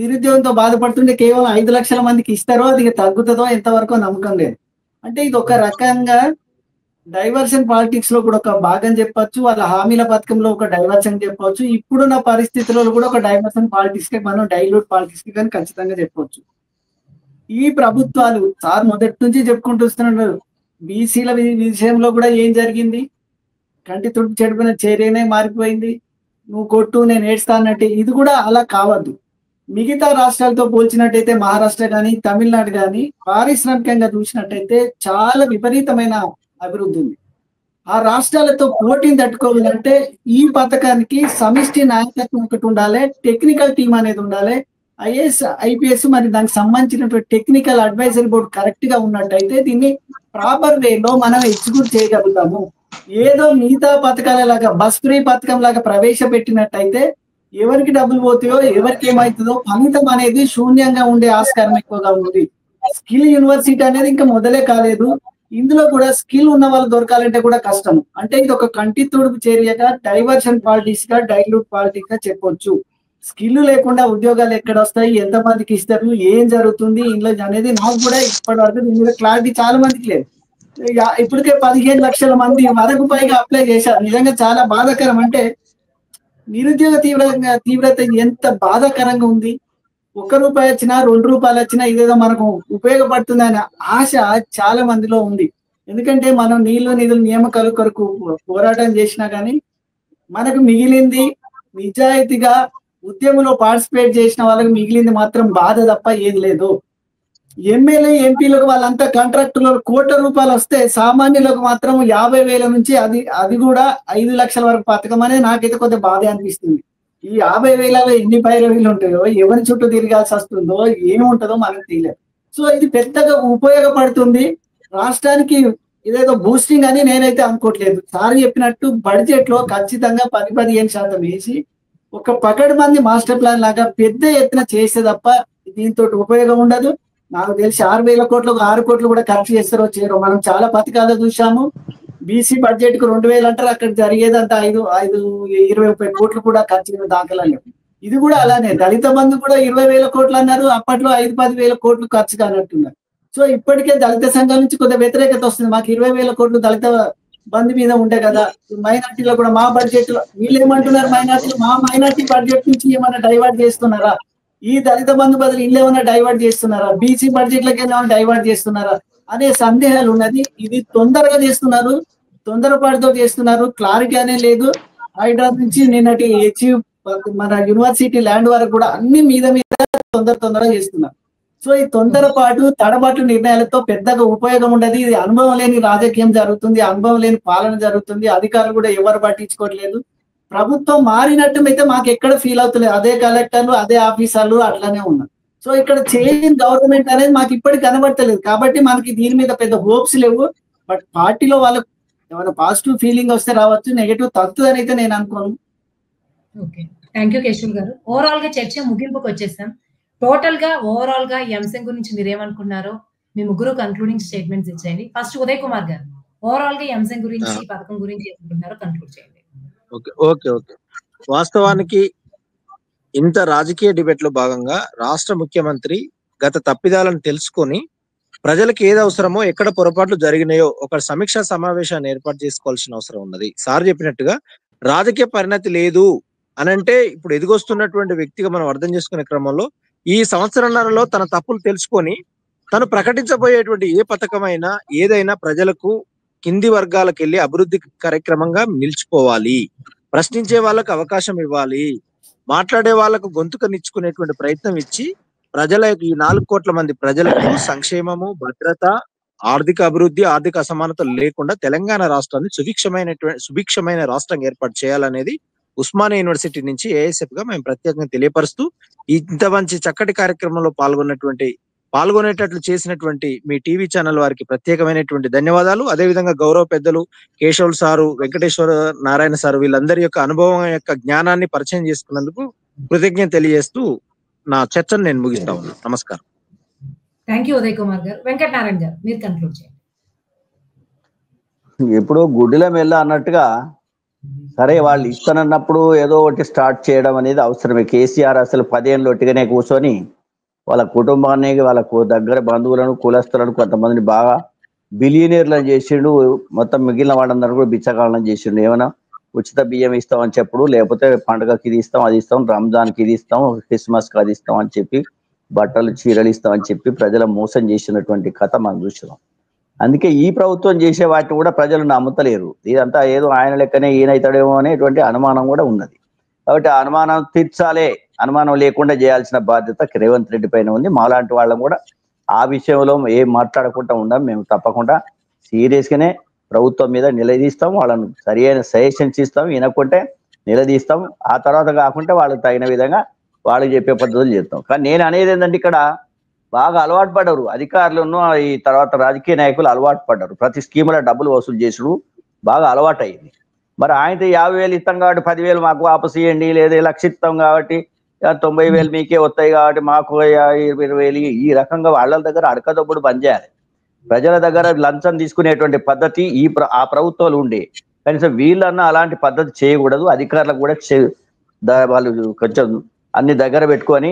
నిరుద్యోగంతో బాధపడుతుంటే కేవలం 5 లక్షల మందికి ఇస్తారో అది తగ్గుతుందో ఎంతవరకు నమ్మకం లేదు. అంటే ఇది ఒక రకంగా డైవర్షన్ పాలిటిక్స్ లో కూడా ఒక భాగం చెప్పొచ్చు, వాళ్ళ హామీల పథకంలో ఒక డైవర్షన్ చెప్పవచ్చు. ఇప్పుడున్న పరిస్థితుల్లో కూడా ఒక డైవర్షన్ పాలిటిక్స్ కి మనం డైల్యూట్ పాలిటిక్స్ కి కానీ ఖచ్చితంగా చెప్పవచ్చు. ఈ ప్రభుత్వాలు సార్ మొదటి నుంచి చెప్పుకుంటూ వస్తున్నారు, బీసీల విషయంలో కూడా ఏం జరిగింది, కంటి తుడుపు చెడిపోయిన చర్యనే మారిపోయింది. నువ్వు కొట్టు నేను ఏడ్స్తా అన్నట్టు. ఇది కూడా అలా కావద్దు. మిగతా రాష్ట్రాలతో పోల్చినట్టయితే మహారాష్ట్ర కానీ తమిళనాడు కానీ పారిశ్రామికంగా చూసినట్టయితే చాలా విపరీతమైన అభివృద్ధి ఉంది. ఆ రాష్ట్రాలతో పోటీని తట్టుకోవాలంటే ఈ పథకానికి సమిష్టి నాయకత్వం ఒకటి ఉండాలి, టెక్నికల్ టీం అనేది ఉండాలి, ఐఏఎస్ ఐపీఎస్ మరి దానికి సంబంధించినటువంటి టెక్నికల్ అడ్వైజరీ బోర్డు కరెక్ట్ గా ఉన్నట్టయితే దీన్ని ప్రాపర్ వేలో మనం ఎగ్జిక్యూట్ చేయగలుగుతాము. ఏదో మిగతా పథకాల లాగా బస్ ఫ్రీ పథకం లాగా ప్రవేశపెట్టినట్టయితే ఎవరికి డబ్బులు పోతాయో ఎవరికి ఏమవుతుందో ఫలితం అనేది శూన్యంగా ఉండే ఆస్కారం ఎక్కువగా ఉంది. స్కిల్ యూనివర్సిటీ అనేది ఇంకా మొదలే కాలేదు. ఇందులో కూడా స్కిల్ ఉన్న వాళ్ళు దొరకాలంటే కూడా కష్టం. అంటే ఇది ఒక కంటి తుడుపు చర్యగా, డైవర్షన్ పాలిటిక్స్ గా, డైల్యూట్ పాలిటిక్స్ గా చెప్పొచ్చు. స్కిల్ లేకుండా ఉద్యోగాలు ఎక్కడ వస్తాయి, ఎంతమందికి ఇస్తారు, ఏం జరుగుతుంది ఇందులో అనేది నాకు కూడా ఇప్పటి వరకు దీని మీద క్లారిటీ చాలా మందికి లేదు. ఇప్పటికే 15 లక్షల మంది వరకు పైగా అప్లై చేశారు. నిజంగా చాలా బాధాకరం. అంటే నిరుద్యోగ తీవ్రత ఎంత బాధాకరంగా ఉంది. ₹1 వచ్చినా ₹2 వచ్చినా ఇదేదో మనకు ఉపయోగపడుతుంది అనే ఆశ చాలా మందిలో ఉంది. ఎందుకంటే మనం నిధుల నియామకాల కొరకు పోరాటం చేసినా కానీ మనకు మిగిలింది నిజాయితీగా ఉద్యమంలో పార్టిసిపేట్ చేసిన వాళ్ళకి మిగిలింది మాత్రం బాధ తప్ప ఏది లేదు. ఎమ్మెల్యే ఎంపీలకు వాళ్ళంతా కాంట్రాక్టులో ₹1,00,00,000 వస్తే సామాన్యులకు మాత్రం 50,000 నుంచి అది కూడా 5 లక్షల వరకు పథకం అనేది నాకైతే కొద్దిగా బాధ అనిపిస్తుంది. ఈ 50,000లో ఎన్ని పైరవీలు ఉంటాయో, ఎవరి చుట్టూ తిరగాల్సి వస్తుందో, ఏముంటుందో మనకు తెలియదు. సో ఇది పెద్దగా ఉపయోగపడుతుంది రాష్ట్రానికి. ఇదేదో బూస్టింగ్ అని నేనైతే అనుకోవట్లేదు. సార్ చెప్పినట్టు బడ్జెట్ లో ఖచ్చితంగా 10-15% వేసి ఒక పకడ్ మంది మాస్టర్ ప్లాన్ లాగా పెద్ద ఎత్తున చేస్తే తప్ప దీంతో ఉపయోగం ఉండదు. నాకు తెలిసి 6,000 కోట్లు 6 కోట్లు కూడా ఖర్చు చేస్తారో చేయరో. మనం చాలా పథకాలు చూసాము. బీసీ బడ్జెట్ కు 2,000 అంటారు, అక్కడ జరిగేదంతా 20-30 కోట్లు కూడా ఖర్చు దాఖలాలు. ఇది కూడా అలానే. దళిత బంధు కూడా 20,000 కోట్లు అన్నారు, అప్పట్లో 5-10,000 కోట్లు ఖర్చు కానట్టున్నారు. సో ఇప్పటికే దళిత సంఘాల నుంచి కొద్దిగా వ్యతిరేకత వస్తుంది. మాకు 20,000 కోట్లు దళిత బంధు మీద ఉండే కదా, మైనార్టీలో కూడా మా బడ్జెట్ లో వీళ్ళు ఏమంటున్నారు, మైనార్టీలు మా మైనార్టీ బడ్జెట్ నుంచి ఏమైనా డైవర్ట్ చేస్తున్నారా, ఈ దళిత బంధు బదులు ఇల్లు ఏమైనా డైవర్ట్ చేస్తున్నారా, బీసీ బడ్జెట్లకి ఏమైనా డైవర్ట్ చేస్తున్నారా అనే సందేహాలు ఉన్నది. ఇది తొందరగా చేస్తున్నారు, తొందరపాటుతో చేస్తున్నారు, క్లారిటీ అనే లేదు. హైదరాబాద్ నుంచి నిన్నటి మన యూనివర్సిటీ ల్యాండ్ వరకు కూడా అన్ని మీద తొందరగా చేస్తున్నారు. సో ఈ తొందరపాటు తడబాటు నిర్ణయాలతో పెద్దగా ఉపయోగం ఉండదు. ఇది అనుభవం లేని రాజకీయం జరుగుతుంది, అనుభవం లేని పాలన జరుగుతుంది. అధికారులు కూడా ఎవరు పట్టించుకోవట్లేదు. ప్రభుత్వం మారినట్టు అయితే మాకు ఎక్కడ ఫీల్ అవుతలేదు. అదే కలెక్టర్లు, అదే ఆఫీసర్లు అట్లానే ఉన్నారు. సో ఇక్కడ చేంజ్ గవర్నమెంట్ అనేది మాకు ఇప్పటికి కనబడతలేదు. కాబట్టి మనకి దీని మీద పెద్ద హోప్స్ లేవు. బట్ పార్టీలో వాళ్ళకు ఏమైనా పాజిటివ్ ఫీలింగ్ వస్తే రావచ్చు, నెగటివ్ తగ్గుతుందని అయితే నేను అనుకోను. ఓకే, థ్యాంక్ యూ కేశవ్ గారు. ఓవరాల్ గా చర్చ ముగింపుకి వచ్చేసాం. ఓవరాల్ గా ఈ అంశం గురించి మీరు ఏమనుకున్నారో మీ ముగ్గురు కన్క్లూడింగ్ స్టేట్మెంట్స్ ఇచ్చేయండి. ఫస్ట్ ఉదయ్ కుమార్ గారు, ఓవరాల్ గా ఈ అంశం గురించి, ఈ పథకం గురించి ఏమనుకుంటున్నారో కన్క్లూడ్ చేయండి. ఓకే. వాస్తవానికి ఇంత రాజకీయ డిబేట్ లో భాగంగా రాష్ట్ర ముఖ్యమంత్రి గత తప్పిదాలను తెలుసుకొని ప్రజలకు ఏది అవసరమో, ఎక్కడ పొరపాట్లు జరిగినాయో ఒక సమీక్షా సమావేశాన్ని ఏర్పాటు చేసుకోవాల్సిన అవసరం ఉన్నది. సార్ చెప్పినట్టుగా రాజకీయ పరిణతి లేదు అనంటే ఇప్పుడు ఎదుగొస్తున్నటువంటి వ్యక్తిగా మనం అర్థం చేసుకునే క్రమంలో ఈ సంవత్సరంన్నరలో తన తప్పులు తెలుసుకొని తను ప్రకటించబోయేటువంటి ఏ పథకమైనా ఏదైనా ప్రజలకు కింది వర్గాలకు వెళ్ళి అభివృద్ధి కార్యక్రమంగా నిలిచిపోవాలి, ప్రశ్నించే వాళ్ళకు అవకాశం ఇవ్వాలి, మాట్లాడే వాళ్ళకు గొంతుకనిచ్చుకునేటువంటి ప్రయత్నం ఇచ్చి ప్రజలకు, ఈ 4 కోట్ల మంది ప్రజలకు సంక్షేమము, భద్రత, ఆర్థిక అభివృద్ధి, ఆర్థిక అసమానతలు లేకుండా తెలంగాణ రాష్ట్రాన్ని సుభిక్షమైన రాష్ట్రంగా ఏర్పాటు చేయాలనేది ఉస్మానియా యూనివర్సిటీ నుంచి ఏఎస్ఎఫ్ గా మేము ప్రత్యేకంగా తెలియపరుస్తూ ఇంత మంచి చక్కటి కార్యక్రమంలో పాల్గొనేటట్లు చేసినటువంటి మీ టీవీ ఛానల్ వారికి ప్రత్యేకమైనటువంటి ధన్యవాదాలు. అదేవిధంగా గౌరవ పెద్దలు కేశవులు సారు, వెంకటేశ్వర నారాయణ సారు వీళ్ళందరి యొక్క అనుభవం యొక్క జ్ఞానాన్ని పరిచయం చేసుకున్నందుకు కృతజ్ఞత తెలియజేస్తూ నా చర్చను నేను ముగిస్తా ఉన్నాను. నమస్కారం. థ్యాంక్ యూ ఉదయ్ కుమార్ గారు. వెంకటనారాయణ గారు, మీరు కన్క్లూడ్ చేయండి. ఇప్పుడు గుడ్డిల మెల్ల అన్నట్టుగా సరే వాళ్ళు ఇస్తానన్నప్పుడు ఏదో ఒకటి స్టార్ట్ చేయడం అనేది అవసరమే. కేసీఆర్ అసలు 10 ఏళ్ళు ఒట్టిగానే కూర్చొని వాళ్ళ కుటుంబాన్ని, వాళ్ళకు దగ్గర బంధువులను, కులస్తులను కొంతమందిని బాగా బిలియనీర్లను చేసిండు. మొత్తం మిగిలిన వాళ్ళందరూ కూడా బిచ్చగాళ్ళని చేసిండు. ఏమైనా ఉచిత బియ్యం ఇస్తామని చెప్పుడు, లేకపోతే పండుగకి ఇది ఇస్తాం, అది ఇస్తాం, రంజాన్కి ఇది ఇస్తాం, క్రిస్మస్కి అది ఇస్తాం అని చెప్పి, బట్టలు చీరలు ఇస్తామని చెప్పి ప్రజల మోసం చేసినటువంటి కథ మనం చూసినాం. అందుకే ఈ ప్రభుత్వం చేసే వాటిని కూడా ప్రజలు నమ్ముతలేరు. ఇదంతా ఏదో ఆయన లెక్కనే ఈయనైతాడేమో అనేటువంటి అనుమానం కూడా ఉన్నది. కాబట్టి ఆ అనుమానం తీర్చాలే, అనుమానం లేకుండా చేయాల్సిన బాధ్యత రేవంత్ రెడ్డి పైన ఉంది. మాలాంటి వాళ్ళం కూడా ఆ విషయంలో ఏం మాట్లాడకుండా ఉండం. మేము తప్పకుండా సీరియస్ గానే ప్రభుత్వం మీద నిలదీస్తాం, వాళ్ళను సరి అయిన సజెషన్స్ ఇస్తాం, వినకుంటే నిలదీస్తాం. ఆ తర్వాత కాకుంటే వాళ్ళకి తగిన విధంగా వాళ్ళకి చెప్పే పద్ధతులు చేస్తాం. కానీ నేను అనేది ఏంటంటే ఇక్కడ బాగా అలవాటు పడ్డారు అధికారులను, ఈ తర్వాత రాజకీయ నాయకులు అలవాటు పడ్డారు. ప్రతి స్కీములో డబ్బులు వసూలు చేసుడు బాగా అలవాటు అయింది. మరి ఆయనతో 50,000 ఇస్తాం కాబట్టి 10,000 మాకు వాపసు ఇవ్వండి, లేదా 1,00,000 ఇస్తాం కాబట్టి 90,000 మీకే వస్తాయి కాబట్టి మాకు 20,000 ఈ రకంగా వాళ్ళ దగ్గర అడకదొబ్బుడు బంద్ చేయాలి. ప్రజల దగ్గర లంచం తీసుకునేటువంటి పద్ధతి ఆ ప్రభుత్వాలు ఉండే, కనీసం వీళ్ళన్నా అలాంటి పద్ధతి చేయకూడదు. అధికారులకు కూడా వాళ్ళు కొంచెం అన్ని దగ్గర పెట్టుకొని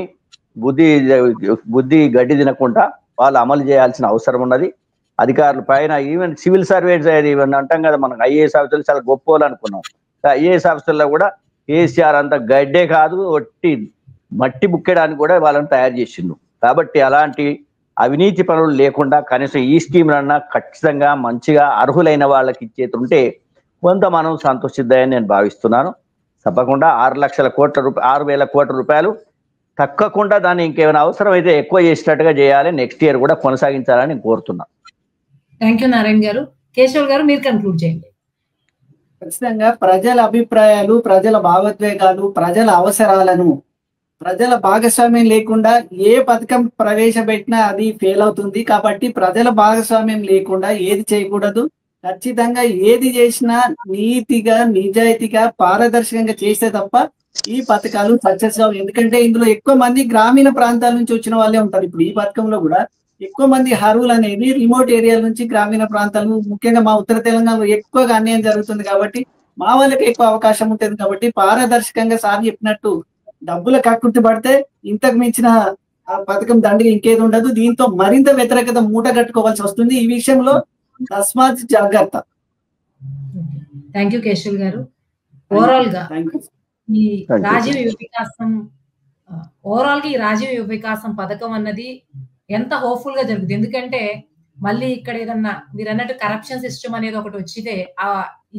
బుద్ధి గడ్డి తినకుండా వాళ్ళు అమలు చేయాల్సిన అవసరం ఉన్నది. అధికారుల పైన ఈవెన్ సివిల్ సర్వీస్ ఈవెన్ అంటాం కదా, మనం ఐఏఎస్ ఆఫీసర్లు చాలా గొప్ప అనుకున్నాం. ఐఏఎస్ ఆఫీసర్లో కూడా కేసీఆర్ అంత గడ్డే కాదు, ఒట్టి మట్టి బుక్కేయడానికి కూడా వాళ్ళని తయారు చేసిండు. కాబట్టి అలాంటి అవినీతి పనులు లేకుండా కనీసం ఈ స్కీమ్లన్నా ఖచ్చితంగా మంచిగా అర్హులైన వాళ్ళకి ఇచ్చేతుంటే కొంత మనం సంతోషిద్దాయని నేను భావిస్తున్నాను. తప్పకుండా 6,00,000 కోట్ల రూపాయలు తక్కకుండా దాన్ని ఇంకేమైనా అవసరం అయితే ఎక్కువ చేసినట్టుగా చేయాలి. నెక్స్ట్ ఇయర్ కూడా కొనసాగించాలని నేను కోరుతున్నాను. థ్యాంక్ యూ నారాయణ గారు. కేశవ్ గారు మీరు కన్క్లూడ్ చేయండి. ఖచ్చితంగా ప్రజల అభిప్రాయాలు, ప్రజల భావోద్వేగాలు, ప్రజల అవసరాలను, ప్రజల భాగస్వామ్యం లేకుండా ఏ పథకం ప్రవేశపెట్టినా అది ఫెయిల్ అవుతుంది. కాబట్టి ప్రజల భాగస్వామ్యం లేకుండా ఏది చేయకూడదు. ఖచ్చితంగా ఏది చేసినా నీతిగా, నిజాయితీగా, పారదర్శకంగా చేస్తే తప్ప ఈ పథకాలు సక్సెస్ కావు. ఎందుకంటే ఇందులో ఎక్కువ మంది గ్రామీణ ప్రాంతాల నుంచి వచ్చిన వాళ్ళే ఉంటారు. ఇప్పుడు ఈ పథకంలో కూడా ఎక్కువ మంది అర్హులు అనేది రిమోట్ ఏరియాల నుంచి, గ్రామీణ ప్రాంతాలు, ముఖ్యంగా మా ఉత్తర తెలంగాణలో ఎక్కువగా అన్యాయం జరుగుతుంది. కాబట్టి మా వాళ్ళకి ఎక్కువ అవకాశం ఉంటుంది. కాబట్టి పారదర్శకంగా సార్ చెప్పినట్టు డబ్బుల కక్కుర్తి పడితే ఇంతకు మించిన పథకం దండిగా ఇంకేది ఉండదు. దీంతో మరింత వ్యతిరేకత మూట కట్టుకోవాల్సి వస్తుంది. ఈ విషయంలో తస్మాత్ జాగ్రత్త. థ్యాంక్ యూ కేశవ్ గారు. ఓవరాల్ గా ఈ రాజీవ్ యువ వికాసం పథకం అన్నది ఎంత హోప్ఫుల్ గా జరుగుతుంది. ఎందుకంటే మళ్ళీ ఇక్కడ ఏదన్నా మీరు అన్నట్టు కరప్షన్ సిస్టమ్ అనేది ఒకటి వచ్చితే ఆ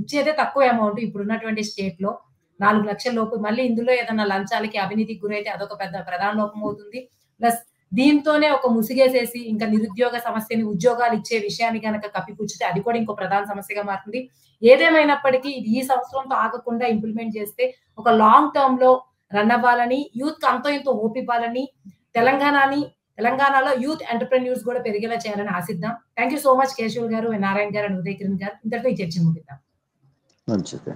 ఇచ్చేదే తక్కువ అమౌంట్ ఇప్పుడు ఉన్నటువంటి స్టేట్ లో 4 లక్షల లోపు, మళ్ళీ ఇందులో ఏదన్నా లంచాలకి అవినీతికి గురైతే అదొక పెద్ద ప్రధాన లోపం అవుతుంది. ప్లస్ దీంతోనే ఒక ముసిగేసేసి ఇంకా నిరుద్యోగ సమస్యని ఉద్యోగాలు ఇచ్చే విషయాన్ని కనుక కప్పిపుచ్చితే అది కూడా ఇంకో ప్రధాన సమస్యగా మారుతుంది. ఏదేమైనప్పటికీ ఇది ఈ సంవత్సరంతో ఆగకుండా ఇంప్లిమెంట్ చేస్తే ఒక లాంగ్ టర్మ్ లో రన్ అవ్వాలని, యూత్ కి అంతో ఇంతో ఓపివ్వాలని, తెలంగాణలో యూత్ ఎంటర్‌ప్రెన్యూర్స్ కూడా పెరిగేలా చేయాలని ఆశిద్దాం. Thank you so much Keshav గారు, నారాయణ గారు అండ్ ఉదయ్ కిరణ్ గారు. ఇంతటితో ఈ చర్చ ముగిద్దాం. మంచిది.